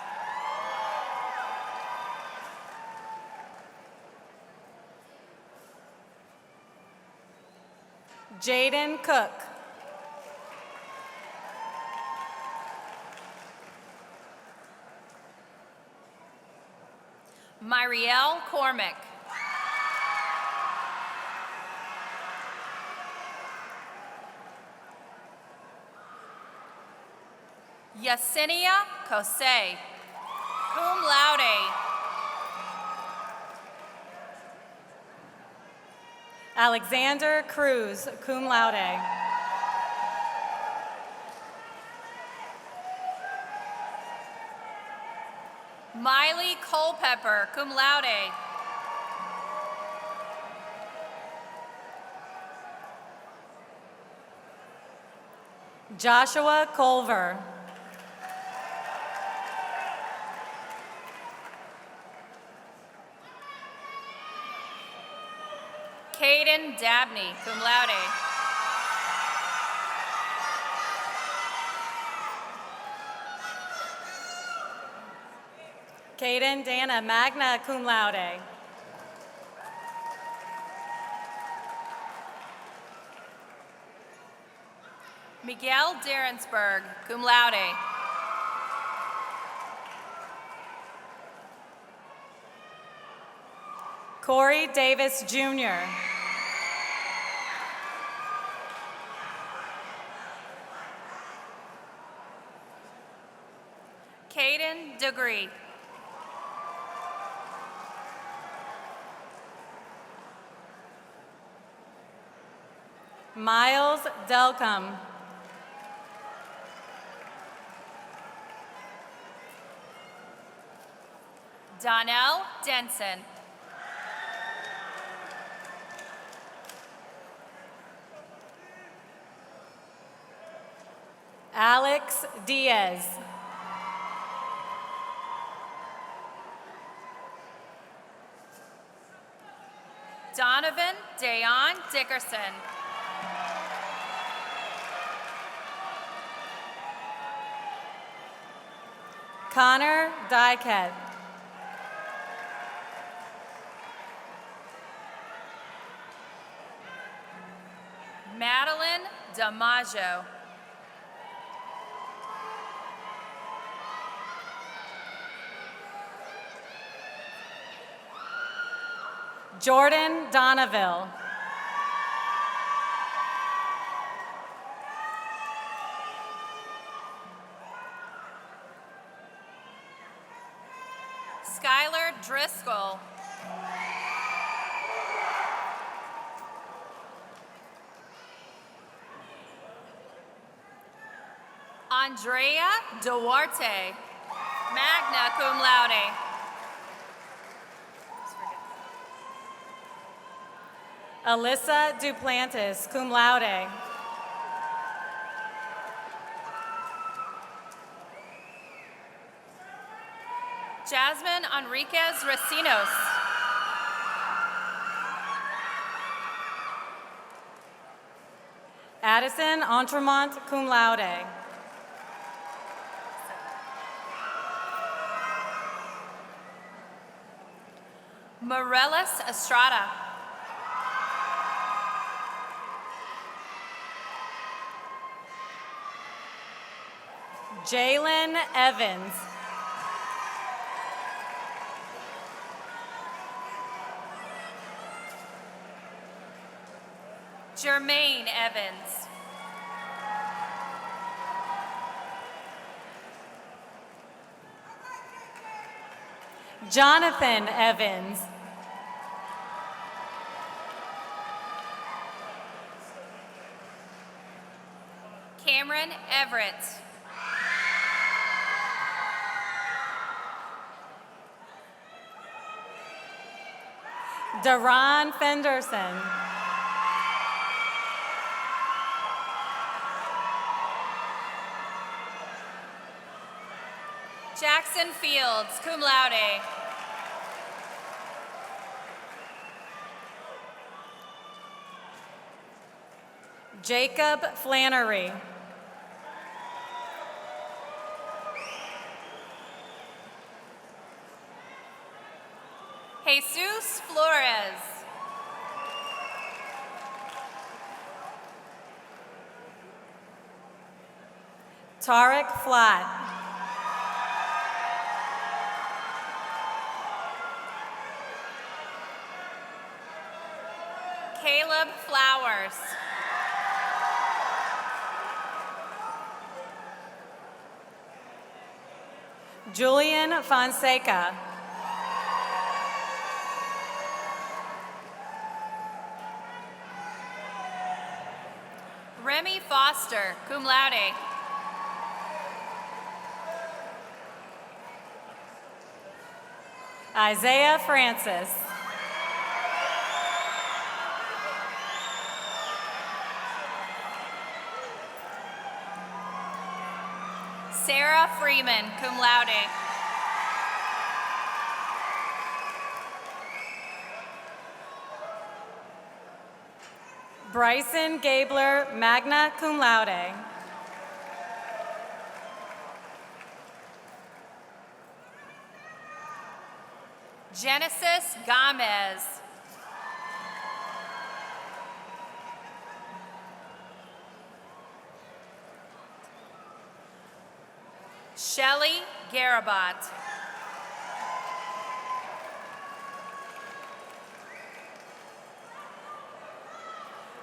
Jaden Cook. Myriel Cormick. Yesenia Kosei, cum laude. Alexander Cruz, cum laude. Miley Culpepper, cum laude. Joshua Culver. Caden Dabney, cum laude. Caden Dana, magna cum laude. Miguel Derensberg, cum laude. Corey Davis Jr. Caden Degree. Miles Delcom. Donnell Denson. Alex Diaz. Donovan Dayon Dickerson. Connor Dyket. Madeline DiMaggio. Jordan Donaville. Skylar Driscoll. Andrea Duarte, magna cum laude. Alyssa Duplantis, cum laude. Jasmine Enriquez Racinos. Addison Entremont, cum laude. Morelis Estrada. Jalen Evans. Jermaine Evans. Jonathan Evans. Cameron Everett. Daron Fenderson. Jackson Fields, cum laude. Jacob Flannery. Jesus Flores. Tarek Flat. Caleb Flowers. Julian Fonseca. Remy Foster, cum laude. Isaiah Francis. Sarah Freeman, cum laude. Bryson Gabler, magna cum laude. Genesis Gomez. Shelley Garabot.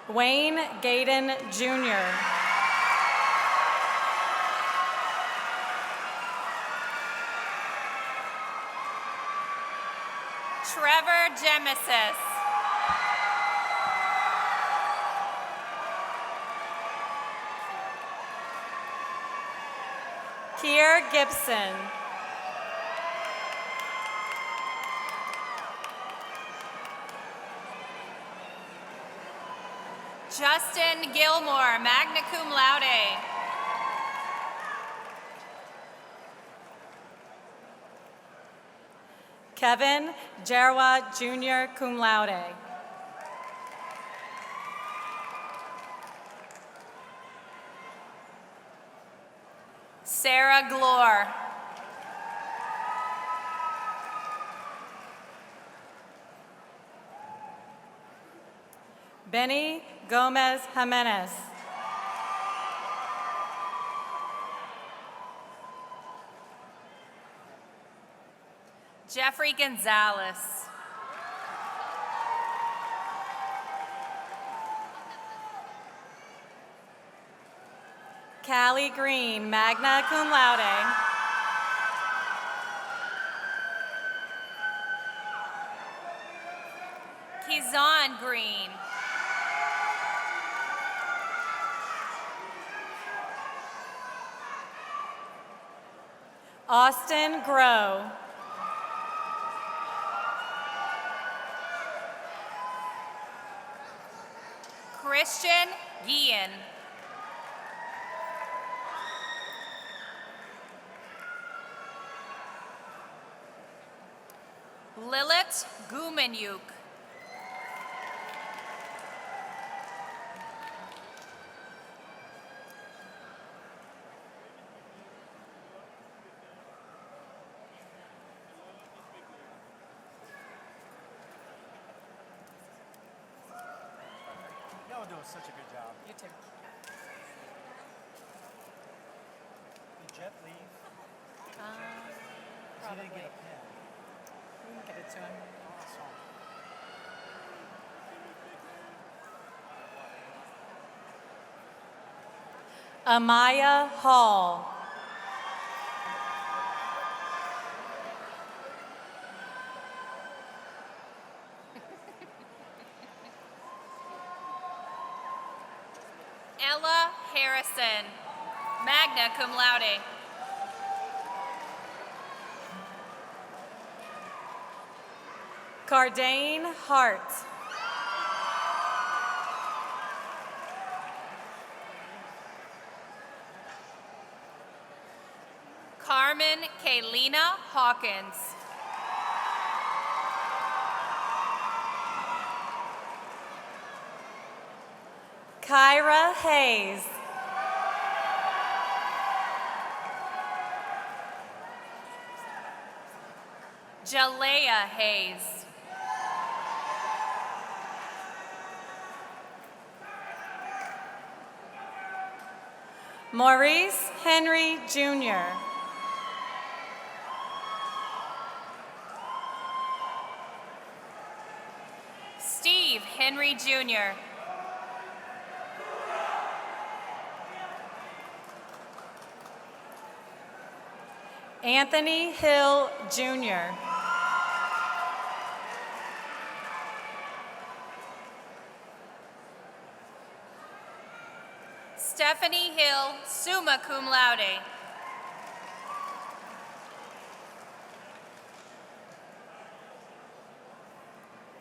Wayne Gaydon Jr. Trevor Gemesis. Kier Gibson. Justin Gilmore, magna cum laude. Kevin Jarwa Jr., cum laude. Sarah Glore. Benny Gomez Jimenez. Jeffrey Gonzalez. Callie Green, magna cum laude. Kizan Green. Austin Grow. Christian Guillen. Lilith Gumenyuk. Y'all are doing such a good job. You too. Did Jet leave? He didn't get a pen. We can get it to him. Amaya Hall. Ella Harrison, magna cum laude. Cardane Hart. Carmen Kaylina Hawkins. Kyra Hayes. Jalea Hayes. Maurice Henry Jr. Steve Henry Jr. Anthony Hill Jr. Stephanie Hill, summa cum laude.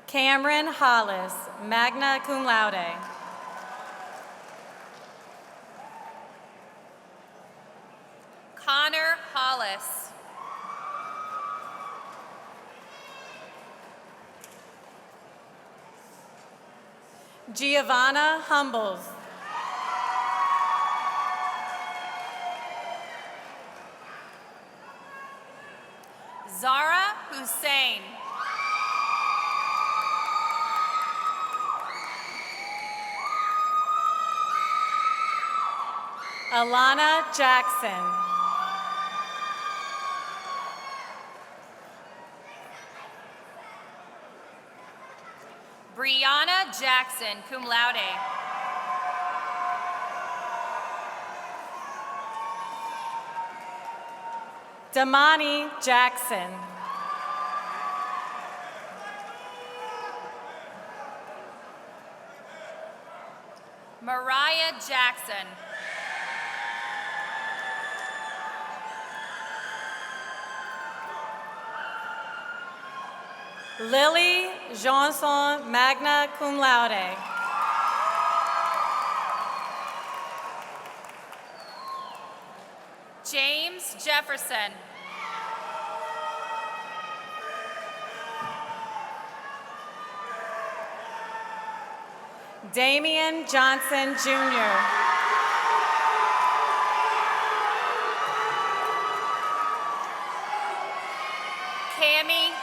Cameron Hollis, magna cum laude. Connor Hollis. Giovanna Humbles. Zara Hussein. Alana Jackson. Brianna Jackson, cum laude. Damani Jackson. Mariah Jackson. Lily Johnson, magna cum laude. James Jefferson. Damian Johnson Jr.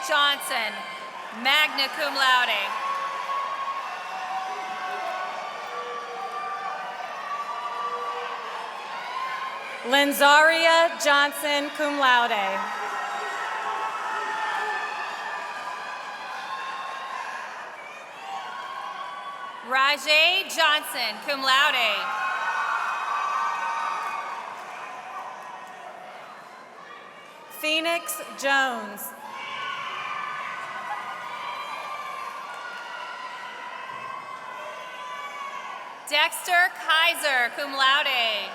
Johnson, magna cum laude. Linzaria Johnson, cum laude. Rajay Johnson, cum laude. Phoenix Jones. Dexter Kaiser, cum laude.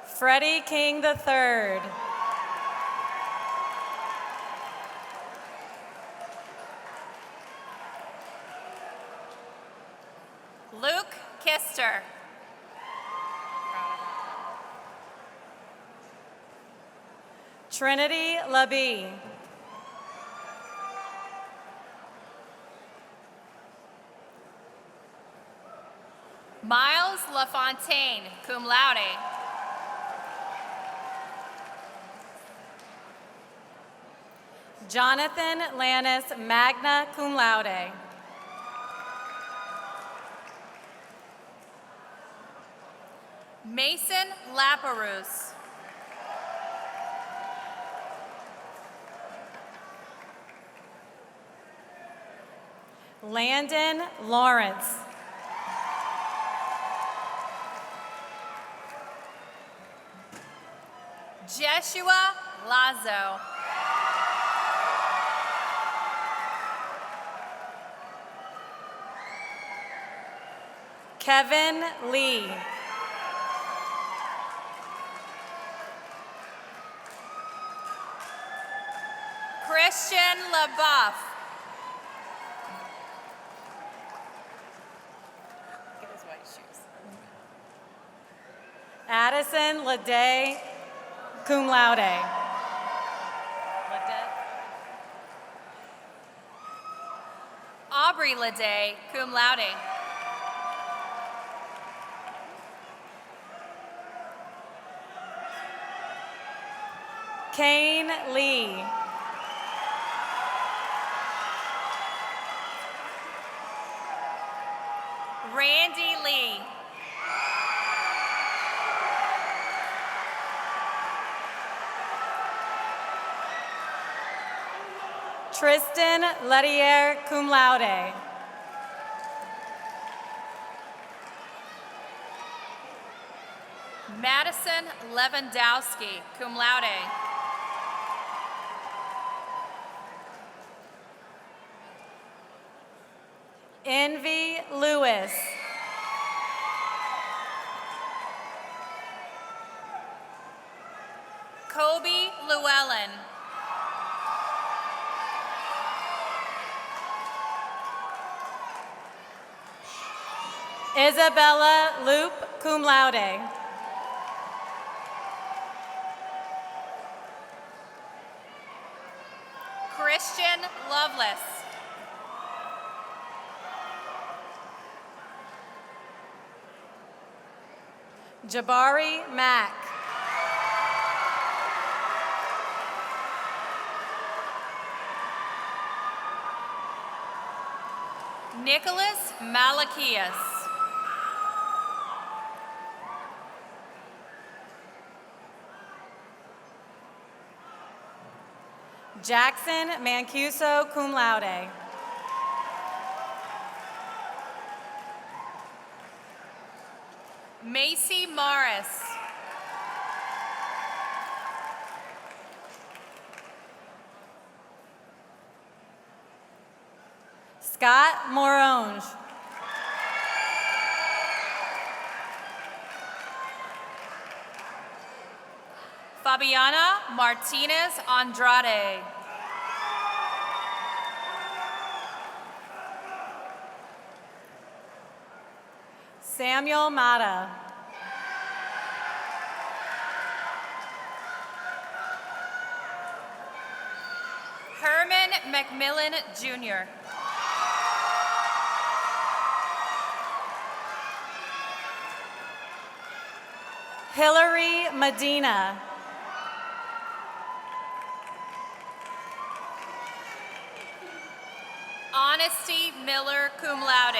Freddie King III. Luke Kister. Trinity LaBee. Miles LaFontaine, cum laude. Jonathan Lannis, magna cum laude. Mason Laperouse. Landon Lawrence. Jeshua Lazo. Kevin Lee. Christian LaBeouf. Get his white shoes. Addison Lede, cum laude. Aubrey Lede, cum laude. Kane Lee. Randy Lee. Tristan Letier, cum laude. Madison Lewandowski, cum laude. Envy Lewis. Kobe Llewellyn. Isabella Loop, cum laude. Christian Lovelace. Jabari Mack. Nicholas Malachias. Jackson Mancuso, cum laude. Macy Morris. Scott Moronge. Fabiana Martinez Andrade. Samuel Mata. Herman McMillan Jr. Hillary Medina. Honesty Miller, cum laude.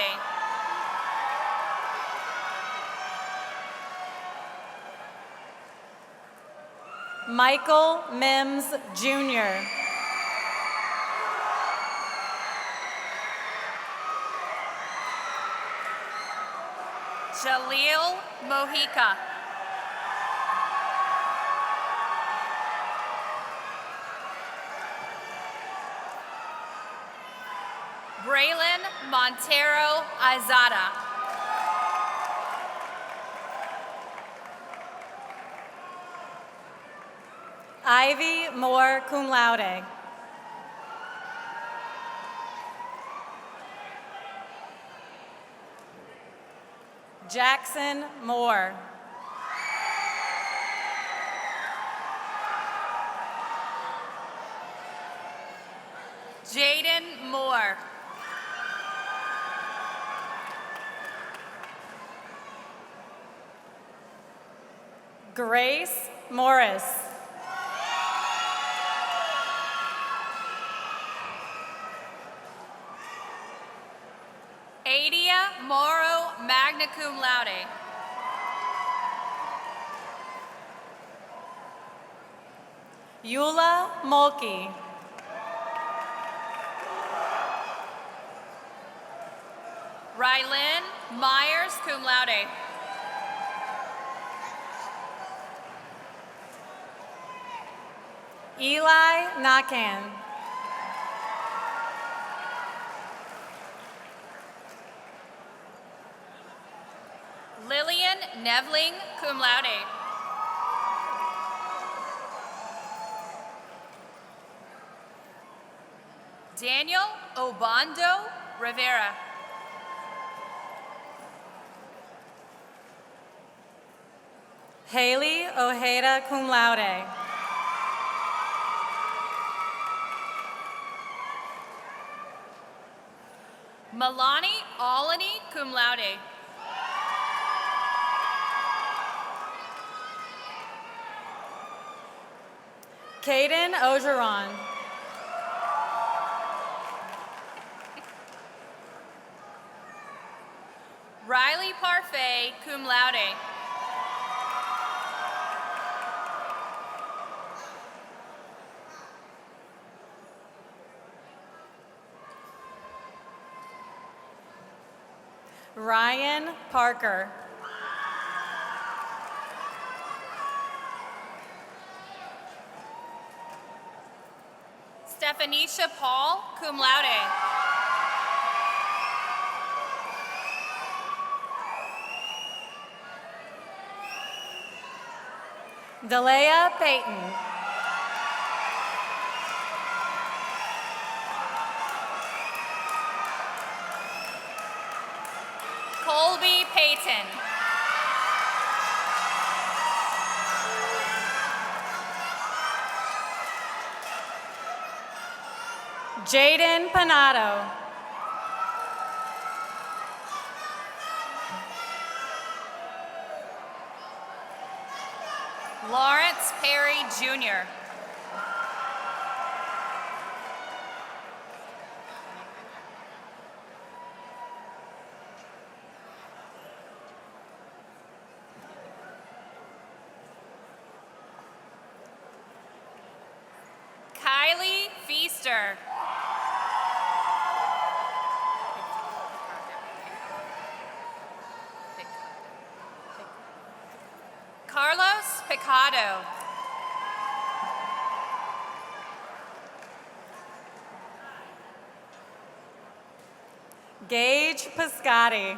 Michael Mims, Jr. Jaleel Mojica. Braylon Montero Izada. Ivy Moore, cum laude. Jackson Moore. Jaden Moore. Grace Morris. Adia Morrow, magna cum laude. Eula Mulkey. Rylin Myers, cum laude. Eli Nakan. Lillian Nevling, cum laude. Daniel Obando Rivera. Haley Ojeda, cum laude. Milani Alani, cum laude. Caden Ogeron. Riley Parfait, cum laude. Ryan Parker. Stephanisha Paul, cum laude. Delea Payton. Colby Payton. Jaden Panado. Lawrence Perry, Jr. Kylie Feaster. Carlos Picado. Gage Piscotti.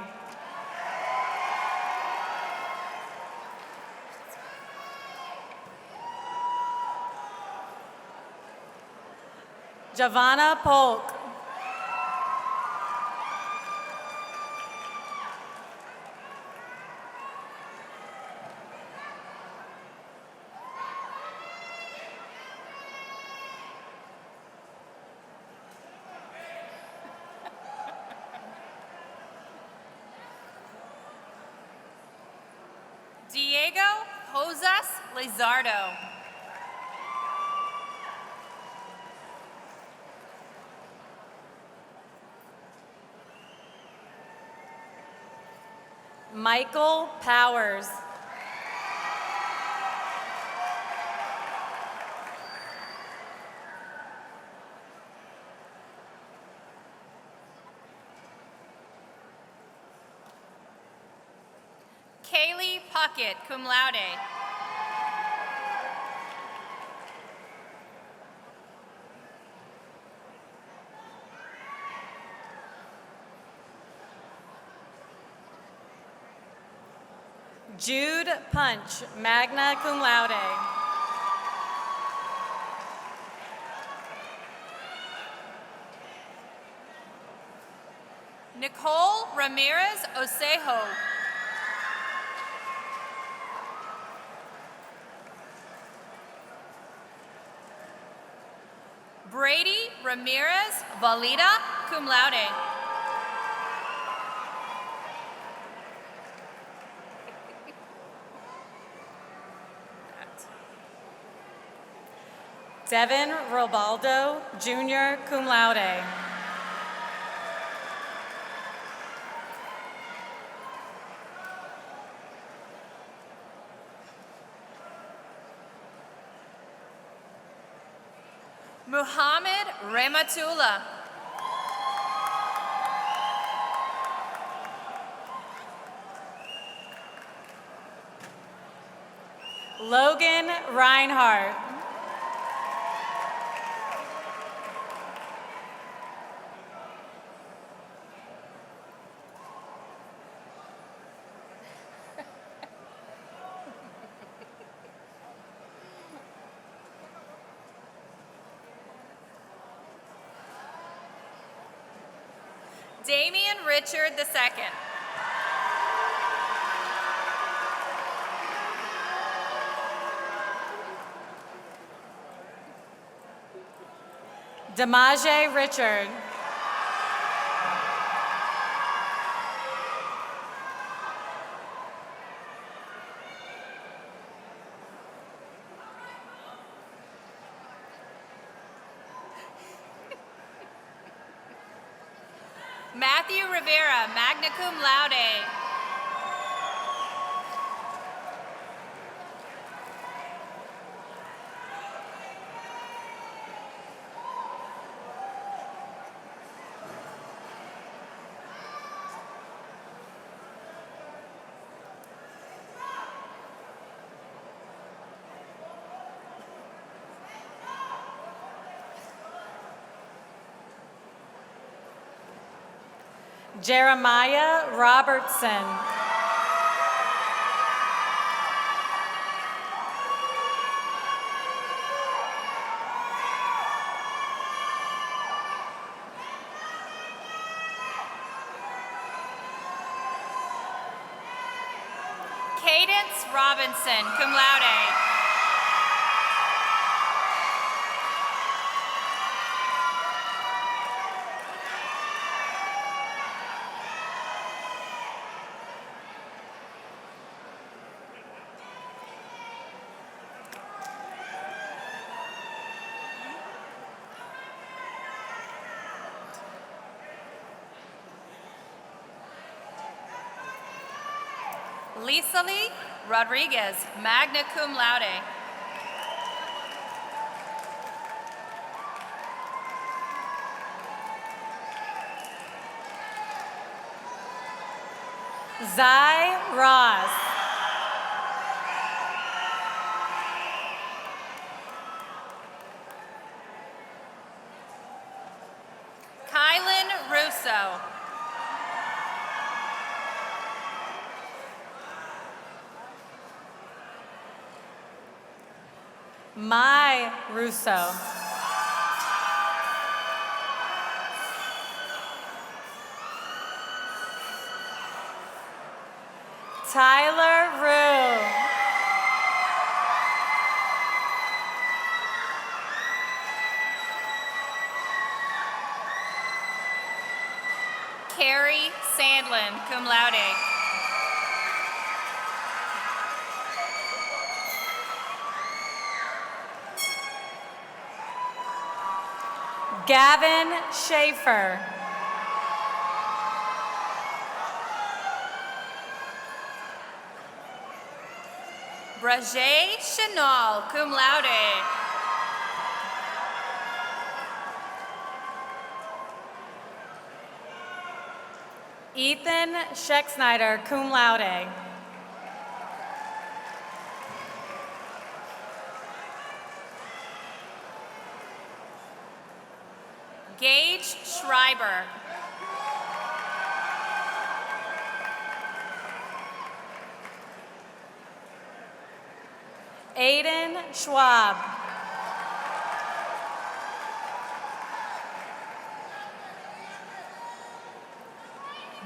Giovanna Polk. Diego Josas Lizardo. Michael Powers. Kaylee Puckett, cum laude. Jude Punch, magna cum laude. Nicole Ramirez Osejo. Brady Ramirez Valida, cum laude. Devin Robaldo, junior, cum laude. Muhammad Rematula. Logan Reinhardt. Damian Richard II. Demaje Richard. Matthew Rivera, magna cum laude. Jeremiah Robertson. Cadence Robinson, cum laude. Lisa Lee Rodriguez, magna cum laude. Zai Ross. Kylan Russo. Mai Russo. Tyler Rue. Carrie Sandlin, cum laude. Gavin Schaefer. Brajay Chenal, cum laude. Ethan Schecksnyder, cum laude. Gage Schreiber. Aiden Schwab.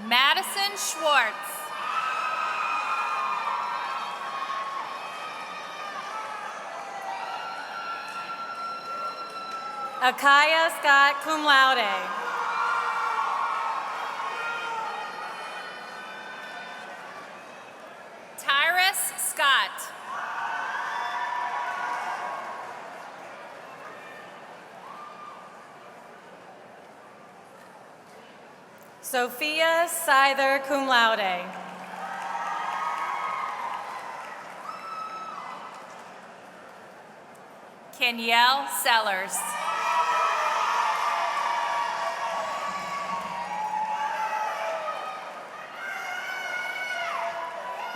Madison Schwartz. Akaya Scott, cum laude. Tyrus Scott. Sophia Seither, cum laude. Kenyelle Sellers.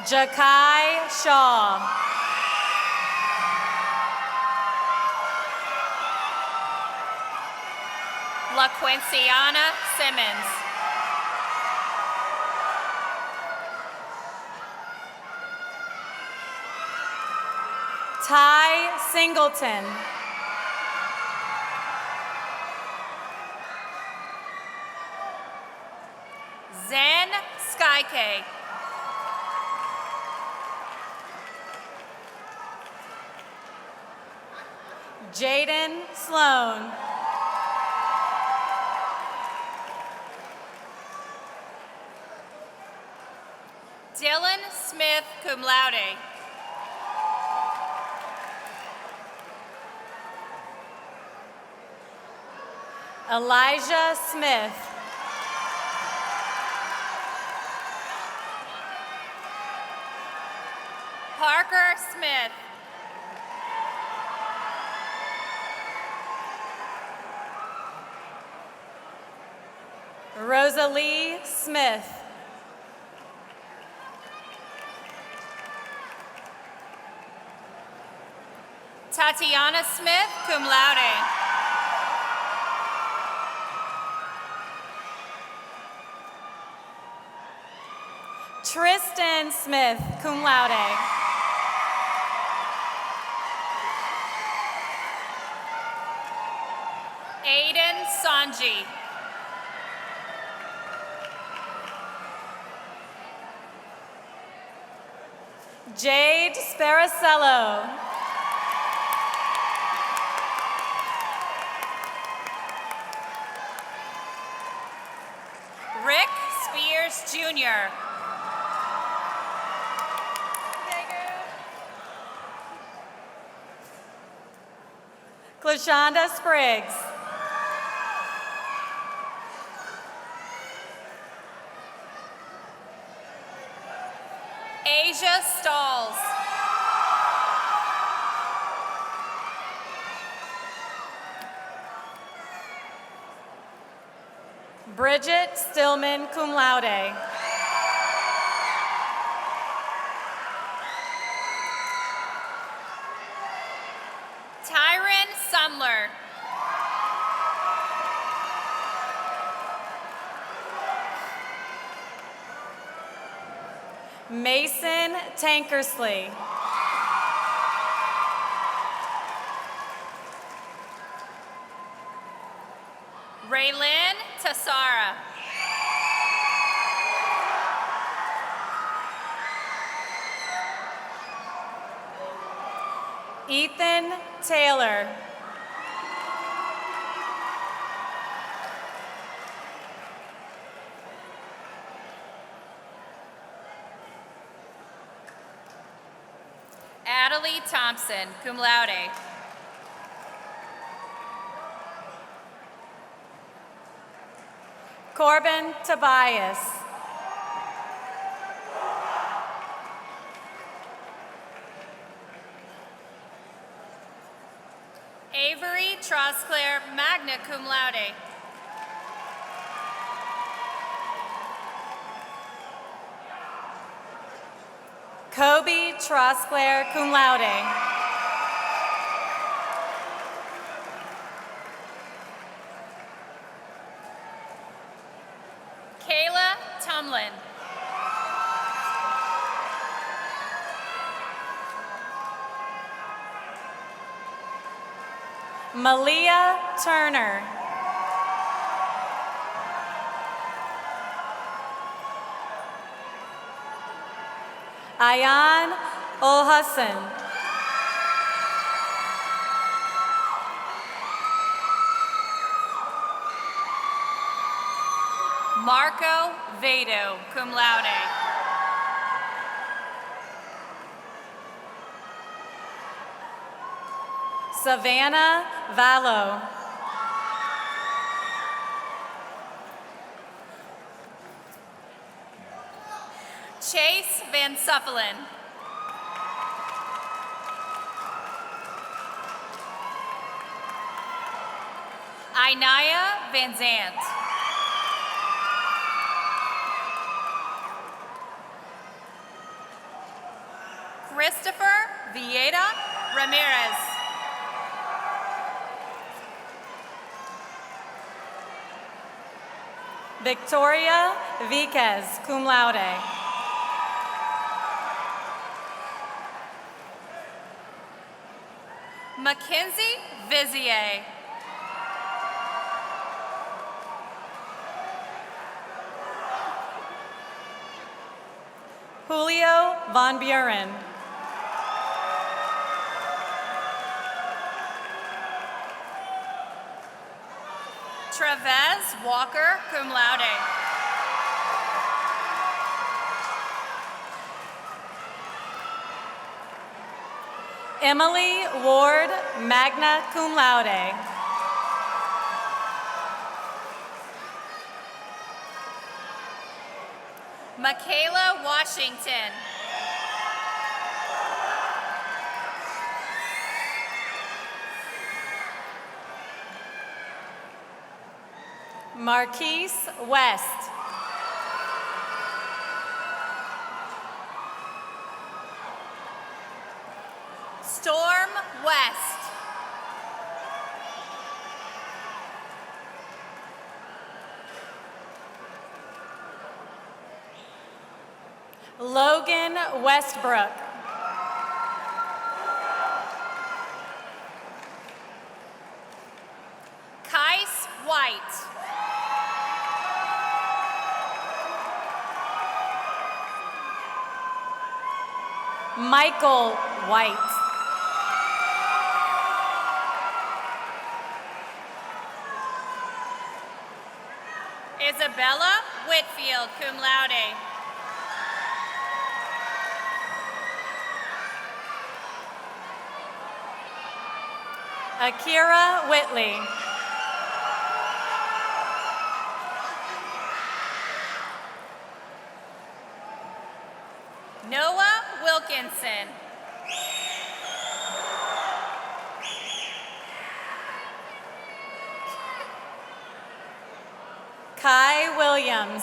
Jakai Shaw. LaQuinciana Simmons. Ty Singleton. Zen Skycake. Jaden Sloan. Dylan Smith, cum laude. Elijah Smith. Parker Smith. Rosalie Smith. Tatiana Smith, cum laude. Tristan Smith, cum laude. Aiden Sanji. Jade Sparacello. Rick Spears Jr. Klashonda Spriggs. Asia Stalls. Bridget Stillman, cum laude. Tyron Sumler. Mason Tankersley. Raylyn Tassara. Ethan Taylor. Adelie Thompson, cum laude. Corbin Tobias. Avery Trosclair, magna cum laude. Kobe Trosclair, cum laude. Kayla Tumlin. Malia Turner. Ayan Olhassan. Marco Vado, cum laude. Savannah Vallow. Chase Van Suffelen. Inaya Van Zant. Christopher Vieta Ramirez. Victoria Viquez, cum laude. Mackenzie Vizier. Julio Von Buren. Travez Walker, cum laude. Emily Ward, magna cum laude. Michaela Washington. Marquise West. Storm West. Logan Westbrook. Kais White. Michael White. Isabella Whitfield, cum laude. Akira Whitley. Noah Wilkinson. Kai Williams.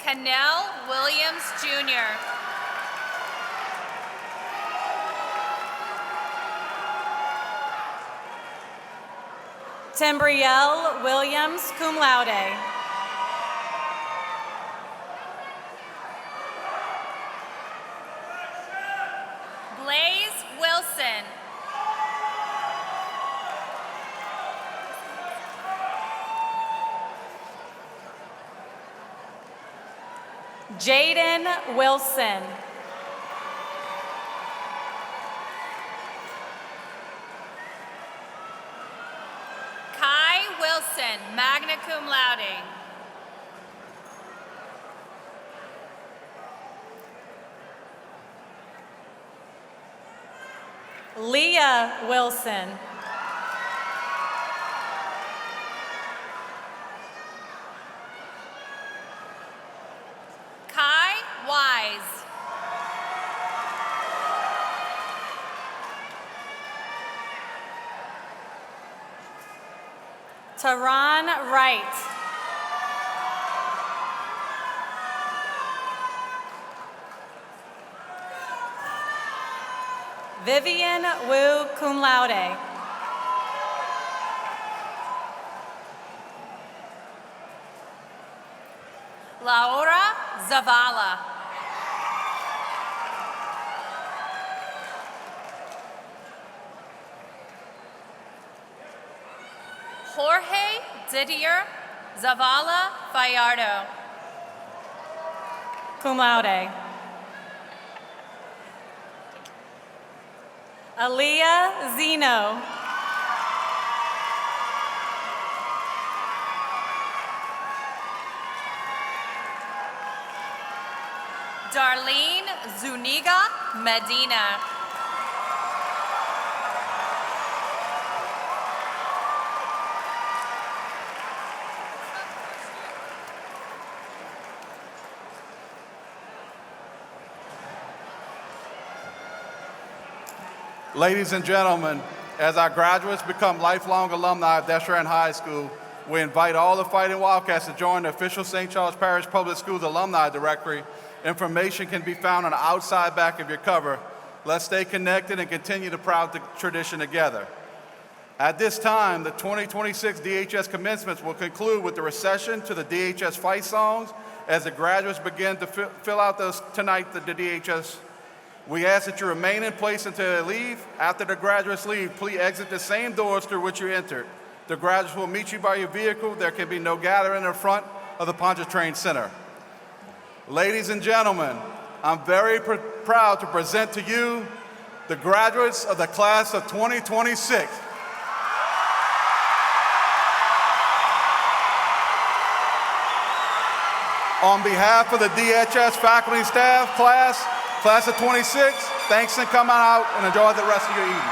Canell Williams, Jr. Timbrielle Williams, cum laude. Blaze Wilson. Jaden Wilson. Kai Wilson, magna cum laude. Leah Wilson. Kai Wise. Taran Wright. Vivian Wu, cum laude. Laura Zavala. Jorge Didier Zavala Fallardo. Cum laude. Aaliyah Zeno. Darlene Zuniga Medina. Ladies and gentlemen, as our graduates become lifelong alumni of Destrehan High School, we invite all the Fighting Wildcats to join the official St. Charles Parish Public Schools alumni directory. Information can be found on the outside back of your cover. Let's stay connected and continue the proud tradition together. At this time, the 2026 DHS commencements will conclude with the recession to the DHS fight songs as the graduates begin to fill out tonight the DHS. We ask that you remain in place until they leave. After the graduates leave, please exit the same doors through which you entered. The graduates will meet you by your vehicle. There can be no gathering in front of the Pontchartrain Center. Ladies and gentlemen, I'm very proud to present to you the graduates of the class of 2026. On behalf of the DHS faculty and staff, class of 26, thanks and come out and enjoy the rest of your evening.